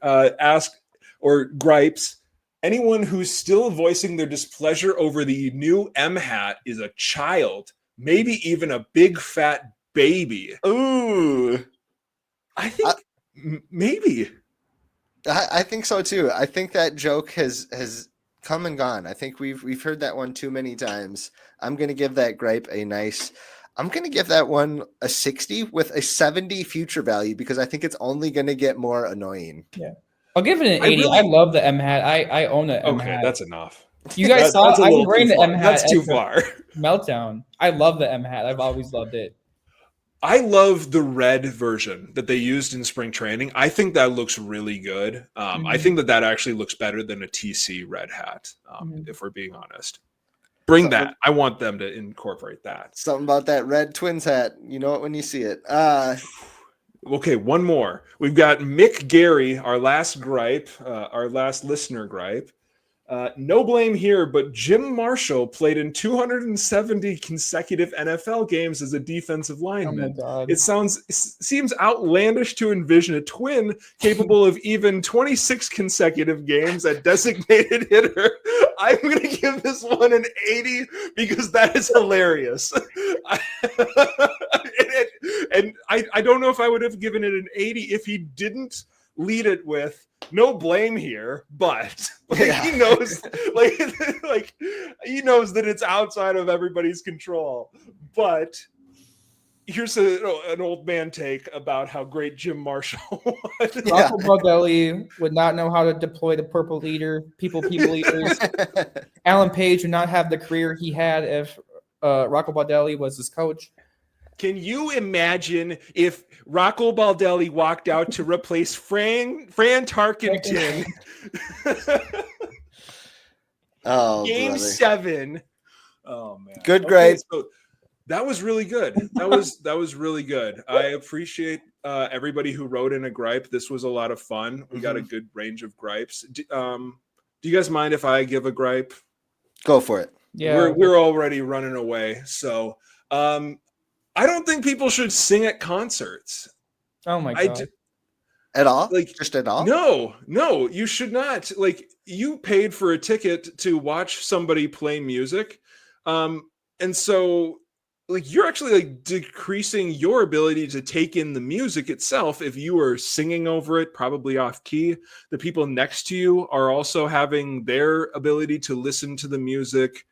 gripes. Anyone who's still voicing their displeasure over the new M hat is a child. Maybe even a big fat baby. Ooh. I think maybe. I think so too. I think that joke has come and gone. I think we've heard that one too many times. I'm going to give that gripe I'm going to give that one a 60 with a 70 future value because I think it's only going to get more annoying. Yeah. I'll give it an 80. I love the M hat. I own an M hat. Okay, that's enough. You guys saw I'm wearing the M hat. That's too far. Meltdown. I love the M hat. I've always loved it. I love the red version that they used in spring training. I think that looks really good. I think that actually looks better than a TC red hat, if we're being honest. Bring that. I want them to incorporate that. Something about that red Twins hat. You know it when you see it. Okay, one more. We've got Mick Gary, our last gripe, our last listener gripe. No blame here, but Jim Marshall played in 270 consecutive NFL games as a defensive lineman. Oh my God. It seems outlandish to envision a Twin capable of even 26 consecutive games at designated hitter. I'm going to give this one an 80 because that is hilarious. And I don't know if I would have given it an 80 if he didn't lead it with no blame here, but he knows he knows that it's outside of everybody's control. But here's an old man take about how great Jim Marshall was. Rocco Baldelli would not know how to deploy the purple people leaders. Alan Page would not have the career he had if Rocco Baldelli was his coach. Can you imagine if Rocco Baldelli walked out to replace Fran Tarkenton? Game brother. 7. Oh man. Good gripe. So that was really good. That was really good. I appreciate everybody who wrote in a gripe. This was a lot of fun. We got a good range of gripes. Do you guys mind if I give a gripe? Go for it. Yeah. We're already running away. So I don't think people should sing at concerts. Oh my God. At all? Just at all? No, you should not. You paid for a ticket to watch somebody play music. And so you're actually decreasing your ability to take in the music itself if you are singing over it, probably off key. The people next to you are also having their ability to listen to the music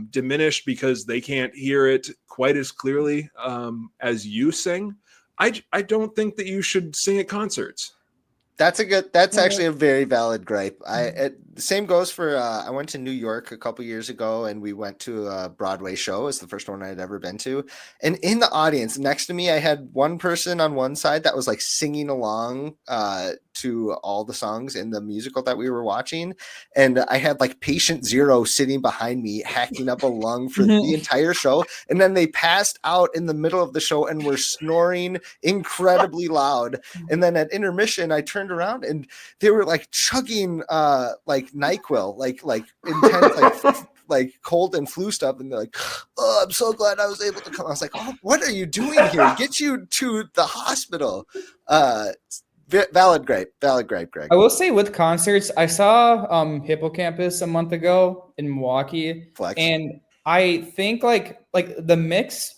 diminished because they can't hear it quite as clearly as you sing. I don't think that you should sing at concerts. That's actually a very valid gripe. The same goes for I went to New York a couple years ago and we went to a Broadway show. It's the first one I'd ever been to. And in the audience next to me, I had one person on one side that was singing along to all the songs in the musical that we were watching. And I had Patient Zero sitting behind me, hacking up a lung for the entire show. And then they passed out in the middle of the show and were snoring incredibly loud. And then at intermission, I turned around and they were chugging NyQuil, intense, like cold and flu stuff, and they're like, "Oh, I'm so glad I was able to come." I was like, "Oh, what are you doing here? Get you to the hospital." Valid Gripe, Greg. I will say with concerts, I saw Hippocampus a month ago in Milwaukee, Flex. and I think like the mix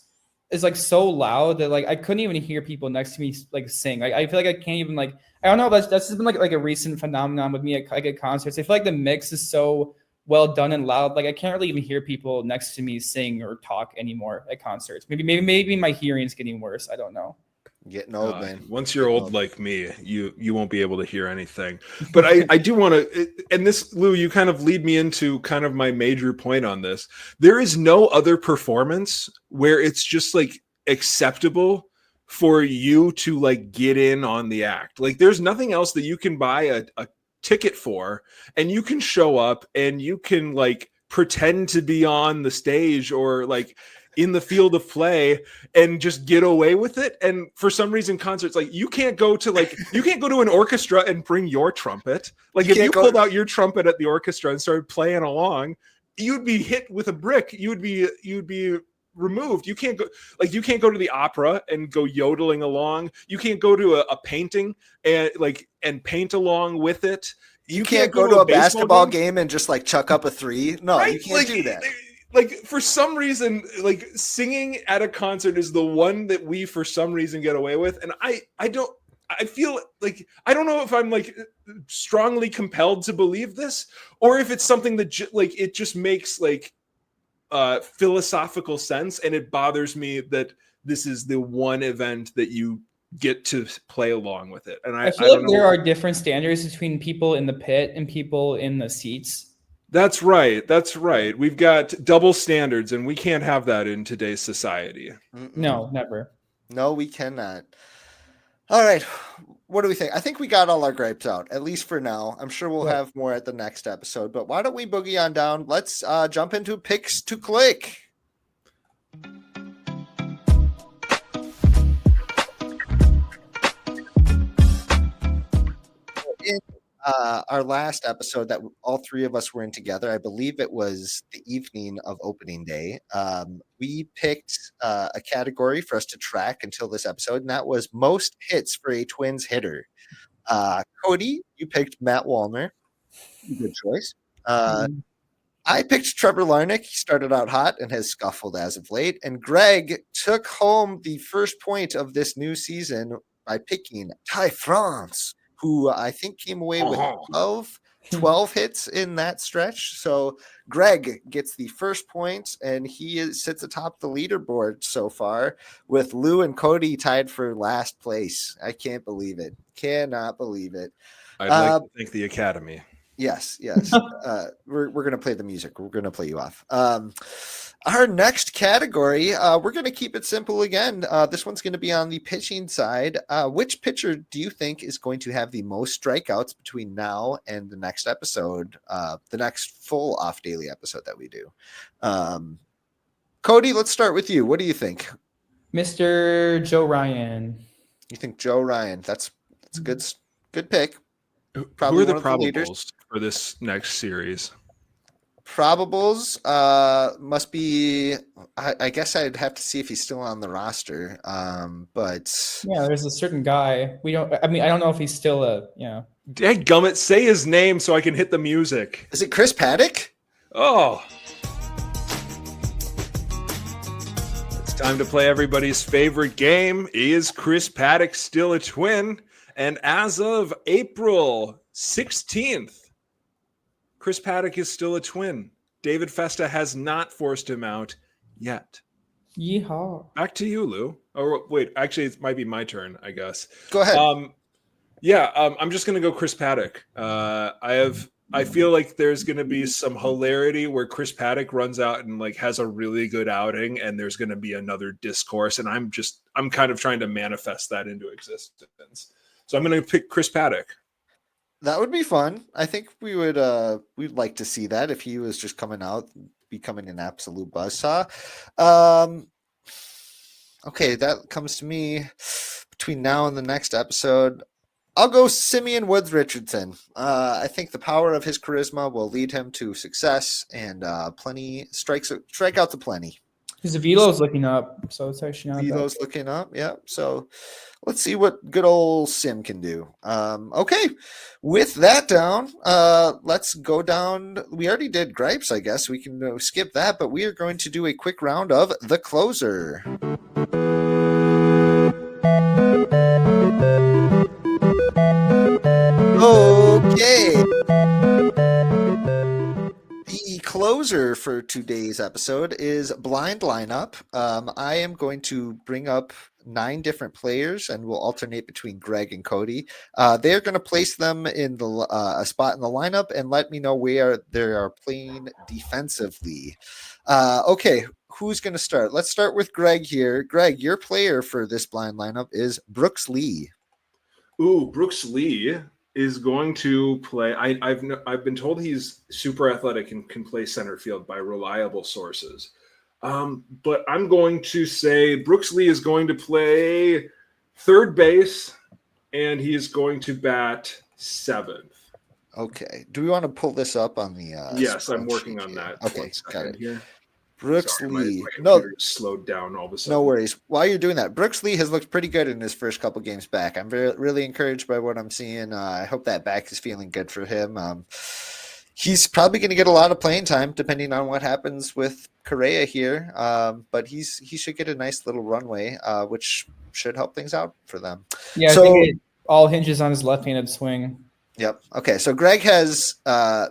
is like so loud that like I couldn't even hear people next to me like sing. Like I feel like I can't even like I don't know. That's just been like a recent phenomenon with me at concerts. I feel like the mix is so well done and loud. Like I can't really even hear people next to me sing or talk anymore at concerts. Maybe my hearing's getting worse. I don't know. Getting old, man. Once you're old like me, you won't be able to hear anything. But I do want to, and this, Lou, you kind of lead me into kind of my major point on this. There is no other performance where it's just like acceptable for you to like get in on the act. Like there's nothing else that you can buy a ticket for, and you can show up and you can like pretend to be on the stage or like in the field of play and just get away with it. And for some reason, concerts, like you can't go to an orchestra and bring your trumpet. Like if you pulled out your trumpet at the orchestra and started playing along, you'd be hit with a brick. You'd be removed. You can't go to the opera and go yodeling along. You can't go to a painting and paint along with it. You can't go to a basketball game and just like chuck up a three. No, right? You can't do that. Like for some reason, like singing at a concert is the one that we for some reason get away with. And I feel like, I don't know if I'm like strongly compelled to believe this or if it's something that it just makes like philosophical sense. And it bothers me that this is the one event that you get to play along with it. And I feel like there are different standards between people in the pit and people in the seats. That's right. We've got double standards, and we can't have that in today's society. No, never. No, we cannot. All right. What do we think? I think we got all our gripes out, at least for now. I'm sure we'll have more at the next episode, but why don't we boogie on down? Let's jump into picks to click. In our last episode that all three of us were in together, I believe it was the evening of opening day, we picked a category for us to track until this episode, and that was most hits for a Twins hitter. Cody, you picked Matt Wallner. Good choice. I picked Trevor Larnach. He started out hot and has scuffled as of late. And Greg took home the first point of this new season by picking Ty France, who I think came away with 12 hits in that stretch. So Greg gets the first point, and he sits atop the leaderboard so far, with Lou and Cody tied for last place. I can't believe it. Cannot believe it. I'd like to thank the Academy. Yes. We're going to play the music. We're going to play you off. Our next category, we're going to keep it simple again. This one's going to be on the pitching side. Which pitcher do you think is going to have the most strikeouts between now and the next episode, the next full off daily episode that we do? Cody, let's start with you. What do you think? Mr. Joe Ryan. You think Joe Ryan? That's a good pick. Probably who are the probables for this next series? Probables must be. I guess I'd have to see if he's still on the roster. But yeah, there's a certain guy. I don't know if he's still a. Dadgummit, say his name so I can hit the music. Is it Chris Paddock? Oh. It's time to play everybody's favorite game. Is Chris Paddock still a Twin? And as of April 16th, Chris Paddock is still a Twin. David Festa has not forced him out yet. Yeehaw. Back to you, Lou. Oh, wait. Actually, it might be my turn, I guess. Go ahead. I'm just going to go Chris Paddock. I feel like there's going to be some hilarity where Chris Paddock runs out and like has a really good outing, and there's going to be another discourse. And I'm kind of trying to manifest that into existence. So I'm going to pick Chris Paddock. That would be fun. I think we'd like to see that if he was just coming out, becoming an absolute buzzsaw. Okay, that comes to me between now and the next episode. I'll go Simeon Woods Richardson. I think the power of his charisma will lead him to success and strikeouts aplenty. His velo's looking up, so it's actually not bad. Velo's looking up, yeah. So let's see what good old Sim can do. Okay, with that down, let's go down. We already did gripes, I guess. We can skip that, but we are going to do a quick round of the closer. Okay. The closer for today's episode is blind lineup. I am going to bring up 9 different players, and we'll alternate between Greg and Cody. They're going to place them in a spot in the lineup and let me know where they are playing defensively. Okay, who's going to start? Let's start with Greg here. Greg, your player for this blind lineup is Brooks Lee. Ooh, Brooks Lee is going to play. I've been told he's super athletic and can play center field by reliable sources. But I'm going to say Brooks Lee is going to play third base, and he is going to bat 7th. Okay. Do we want to pull this up on the? Yes, I'm working on that. Okay, got it. Here. Brooks Sorry, Lee. my No, computer slowed down all of a sudden. no worries. While you're doing that, Brooks Lee has looked pretty good in his first couple games back. I'm really encouraged by what I'm seeing. I hope that back is feeling good for him. He's probably going to get a lot of playing time depending on what happens with Correa here. But he should get a nice little runway, which should help things out for them. Yeah, I think it all hinges on his left-handed swing. Yep. Okay. So Greg has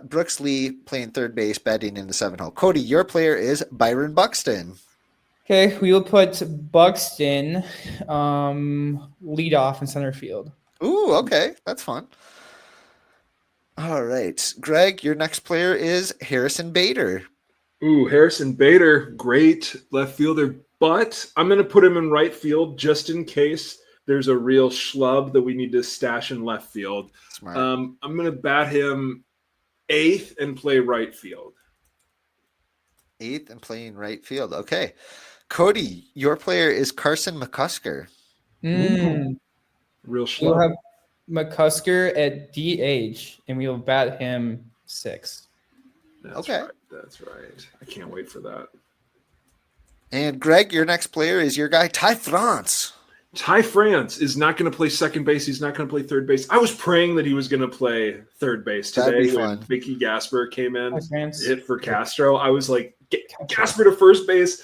Brooks Lee playing third base, batting in the 7 hole. Cody, your player is Byron Buxton. Okay, we will put Buxton lead off in center field. Ooh, okay. That's fun. All right. Greg, your next player is Harrison Bader. Ooh, Harrison Bader, great left fielder, but I'm going to put him in right field just in case there's a real schlub that we need to stash in left field. Smart. I'm going to bat him 8th and play right field. 8th and playing right field. Okay. Cody, your player is Carson McCusker. Real We'll schlub. have McCusker at DH, and we will bat him 6th. That's Okay. right. That's right. I can't wait for that. And Greg, your next player is your guy, Ty France. Ty France is not going to play second base. He's not going to play third base. I was praying that he was going to play third base today when Vicky Gasper came in, hit for Castro. I was like, Gasper to first base,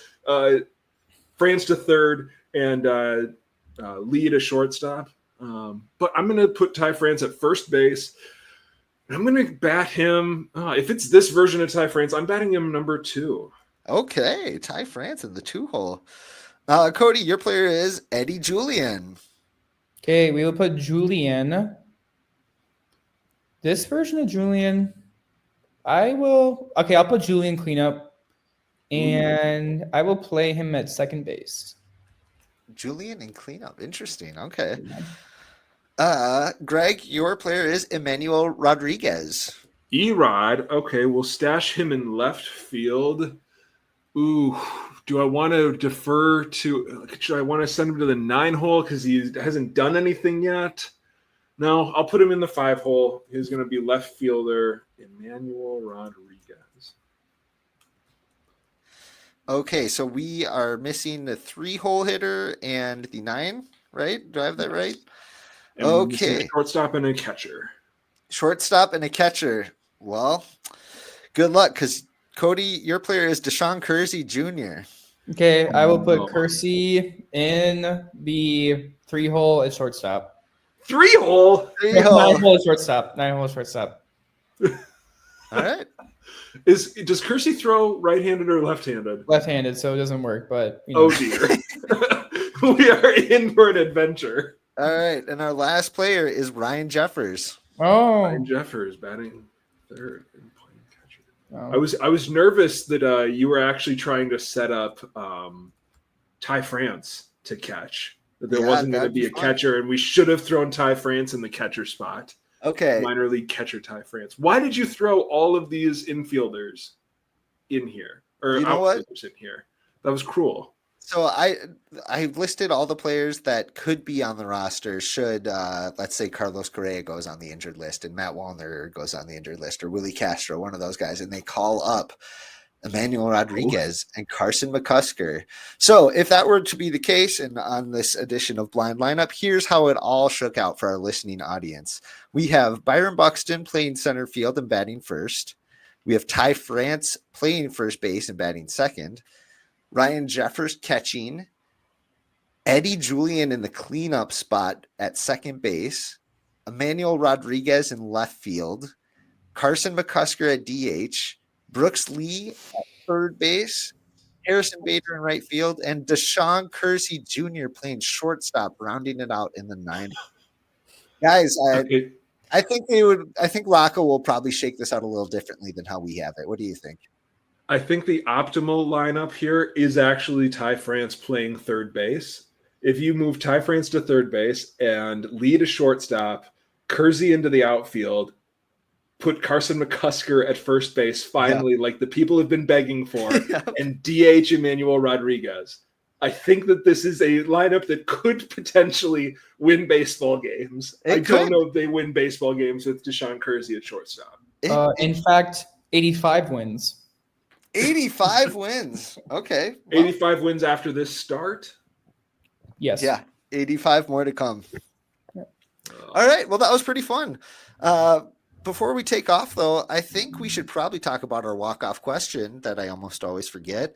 France to third, and Lee to shortstop. But I'm going to put Ty France at first base. And I'm going to bat him. If it's this version of Ty France, I'm batting him number 2. Okay. Ty France in the 2 hole. Cody, your player is Eddie Julian. Okay, we will put Julian. This version of Julian, I'll put Julian cleanup, and I will play him at second base. Julian and cleanup. Interesting. Okay. Greg, your player is Emmanuel Rodriguez. Erod. Okay, we'll stash him in left field. Ooh, do I want to defer to? Should I want to send him to the 9 hole because he hasn't done anything yet? No, I'll put him in the 5 hole. He's going to be left fielder, Emmanuel Rodriguez. Okay, so we are missing the 3 hole hitter and the 9, right? Do I have that right? And okay. Shortstop and a catcher. Shortstop and a catcher. Well, good luck because Cody, your player is Deshaun Kersey Jr. Okay, I will put Kersey in the 3 hole at shortstop. 3 hole? 3 hole. 9 hole at shortstop. 9 hole at shortstop. All right. Does Kersey throw right-handed or left-handed? Left-handed, so it doesn't work. But Oh dear, we are in for an adventure. All right, and our last player is Ryan Jeffers. Oh, Ryan Jeffers batting third and playing catcher. Oh. I was nervous that you were actually trying to set up Ty France to catch. That there wasn't going to be a catcher, and we should have thrown Ty France in the catcher spot. Okay. Minor league catcher Ty France. Why did you throw all of these infielders in here? Or you know outfielders in here? That was cruel. So I listed all the players that could be on the roster should let's say Carlos Correa goes on the injured list and Matt Wallner goes on the injured list or Willie Castro, one of those guys, and they call up Emmanuel Rodriguez and Carson McCusker. So if that were to be the case, and on this edition of Blind Lineup, here's how it all shook out for our listening audience. We have Byron Buxton playing center field and batting first. We have Ty France playing first base and batting second. Ryan Jeffers catching, Eddie Julian in the cleanup spot at second base, Emmanuel Rodriguez in left field, Carson McCusker at DH, Brooks Lee at third base, Harrison Bader in right field, and Deshaun Kersey Jr. playing shortstop, rounding it out in the ninth. Guys, I think Rocco will probably shake this out a little differently than how we have it. What do you think? I think the optimal lineup here is actually Ty France playing third base. If you move Ty France to third base and Lee to shortstop, Kersey into the outfield, put Carson McCusker at first base, finally, like the people have been begging for, and DH Emmanuel Rodriguez. I think that this is a lineup that could potentially win baseball games. I don't know if they win baseball games with Deshaun Kersey at shortstop. In fact, 85 wins. 85 wins. Okay. Well, 85 wins after this start? Yes. Yeah. 85 more to come. All right. Well, that was pretty fun. Before we take off, though, I think we should probably talk about our walk-off question that I almost always forget.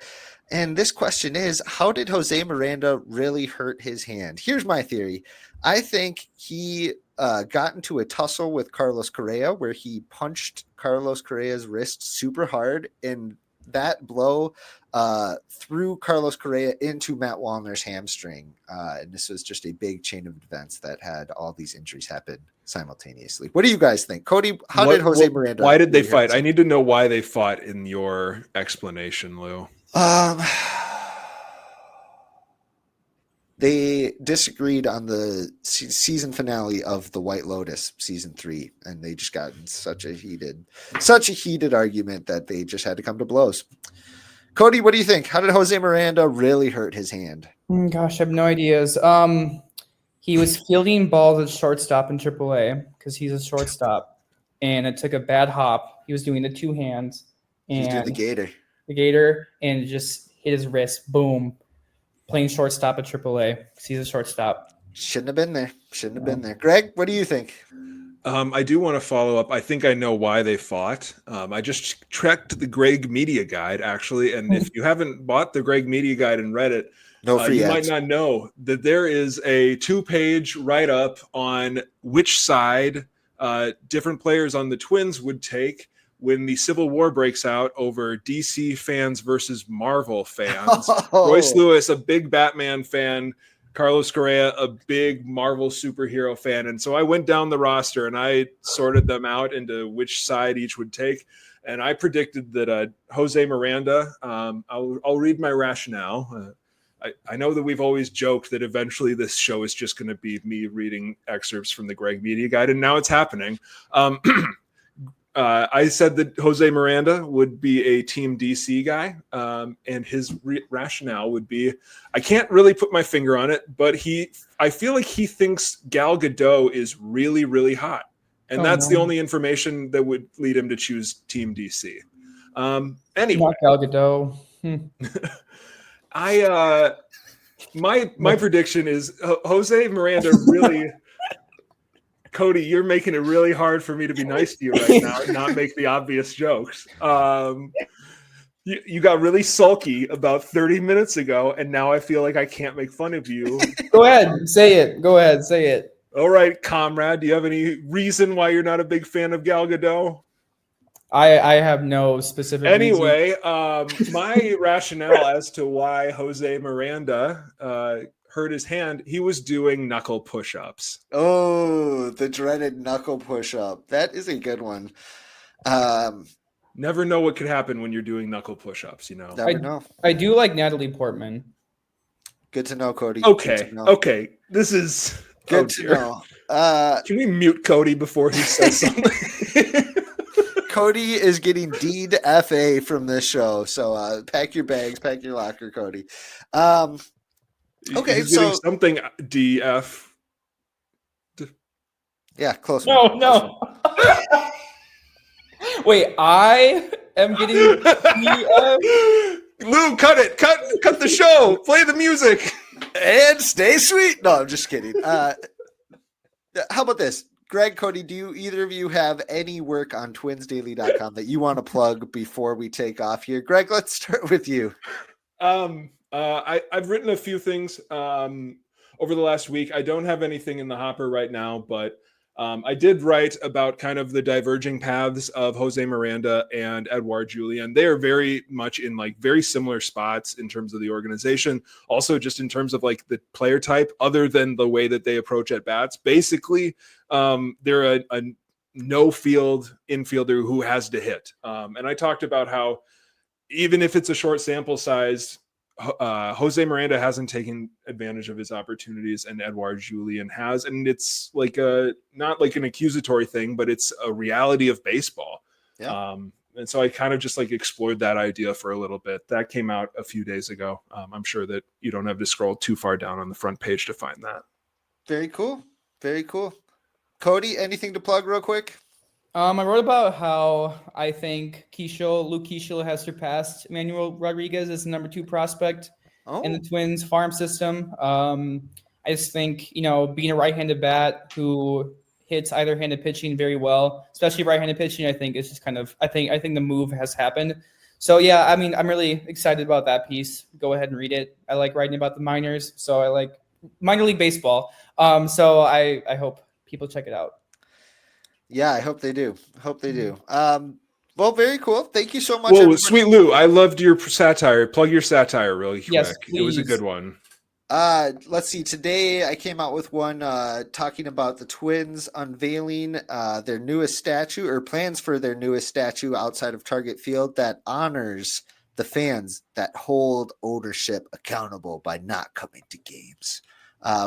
And this question is, how did Jose Miranda really hurt his hand? Here's my theory. I think he got into a tussle with Carlos Correa where he punched Carlos Correa's wrist super hard, and that blow threw Carlos Correa into Matt Wallner's hamstring. And this was just a big chain of events that had all these injuries happen simultaneously. What do you guys think? Cody, how did Jose Miranda? Why did they fight? I need to know why they fought in your explanation, Lou. They disagreed on the season finale of The White Lotus season 3, and they just got in such a heated argument that they just had to come to blows. Cody, what do you think? How did Jose Miranda really hurt his hand? Gosh, I have no ideas. He was fielding balls at shortstop in AAA because he's a shortstop, and it took a bad hop. He was doing the two hands, and He's doing the gator, and it just hit his wrist. Boom. Playing shortstop at AAA because he's a shortstop. Shouldn't have been there. Greg, what do you think? I do want to follow up. I think I know why they fought. I just checked the Gregg Media Guide, actually, and if you haven't bought the Gregg Media Guide and read it, you might not know that there is a 2-page write-up on which side different players on the Twins would take when the Civil War breaks out over DC fans versus Marvel fans. Royce Lewis, a big Batman fan, Carlos Correa, a big Marvel superhero fan. And so I went down the roster and I sorted them out into which side each would take. And I predicted that Jose Miranda, I'll read my rationale. I know that we've always joked that eventually this show is just going to be me reading excerpts from the Gregg Media Guide, and now it's happening. I said that Jose Miranda would be a Team DC guy, and his rationale would be, I can't really put my finger on it, but I feel like he thinks Gal Gadot is really, really hot. And that's the only information that would lead him to choose Team DC. Anyway. Not Gal Gadot. My prediction is Jose Miranda really... Cody, you're making it really hard for me to be nice to you right now and not make the obvious jokes. You got really sulky about 30 minutes ago, and now I feel like I can't make fun of you. Go ahead, say it. All right, comrade. Do you have any reason why you're not a big fan of Gal Gadot? I have no specific Anyway, my rationale as to why Jose Miranda hurt his hand, he was doing knuckle push-ups. Oh, the dreaded knuckle push-up. That is a good one. Never know what could happen when you're doing knuckle push-ups, you know. Never know. I do like Natalie Portman. Good to know, Cody. Okay. This is good to know. Can we mute Cody before he says something? Cody is getting DFA from this show. So pack your bags, pack your locker, Cody. Okay, He's getting so something DF. yeah, close. No. Wait, I am getting Lou, cut it. Cut the show. Play the music. And stay sweet. No, I'm just kidding. How about this? Greg, Cody, do either of you have any work on twinsdaily.com that you want to plug before we take off here? Greg, let's start with you. I've written a few things over the last week. I don't have anything in the hopper right now, but I did write about kind of the diverging paths of Jose Miranda and Edouard Julien. They are very much in like very similar spots in terms of the organization. Also, just in terms of like the player type, other than the way that they approach at bats. Basically, they're a no field infielder who has to hit. And I talked about how even if it's a short sample size, Jose Miranda hasn't taken advantage of his opportunities, and Edouard Julien has, and it's like not like an accusatory thing, but it's a reality of baseball. Yeah. And so I kind of just like explored that idea for a little bit. That came out a few days ago. I'm sure that you don't have to scroll too far down on the front page to find that. Very cool. Very cool. Cody, anything to plug real quick? I wrote about how I think Luke Keishel has surpassed Manuel Rodriguez as the number 2 prospect in the Twins farm system. I just think, being a right-handed bat who hits either-handed pitching very well, especially right-handed pitching, I think is just kind of, I think the move has happened. So yeah, I mean, I'm really excited about that piece. Go ahead and read it. I like writing about the minors, so I like minor league baseball. So I hope people check it out. Yeah, I hope they do. Well, very cool. Thank you so much. Whoa, everybody. Sweet Lou, I loved your satire. Plug your satire really quick. Yes, it was a please. good one. Let's see. Today I came out with one talking about the Twins unveiling their newest statue, or plans for their newest statue outside of Target Field that honors the fans that hold ownership accountable by not coming to games.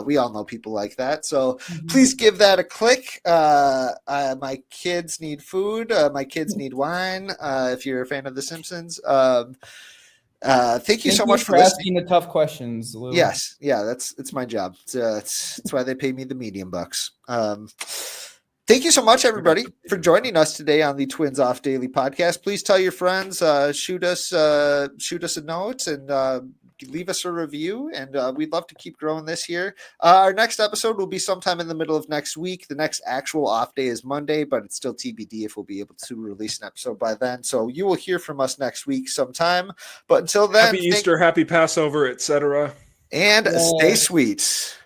We all know people like that. So please give that a click. My kids need food. My kids need wine. If you're a fan of The Simpsons. Thank you so much for asking the tough questions, Lou. Yes. Yeah, it's my job. It's why they pay me the medium bucks. Thank you so much, everybody, for joining us today on the Twins Off Daily podcast. Please tell your friends, shoot us a note, and leave us a review, and we'd love to keep growing this here. Our next episode will be sometime in the middle of next week. The next actual off day is Monday, but it's still TBD if we'll be able to release an episode by then. So you will hear from us next week sometime. But until then, happy Easter, happy Passover, etc. And stay sweet.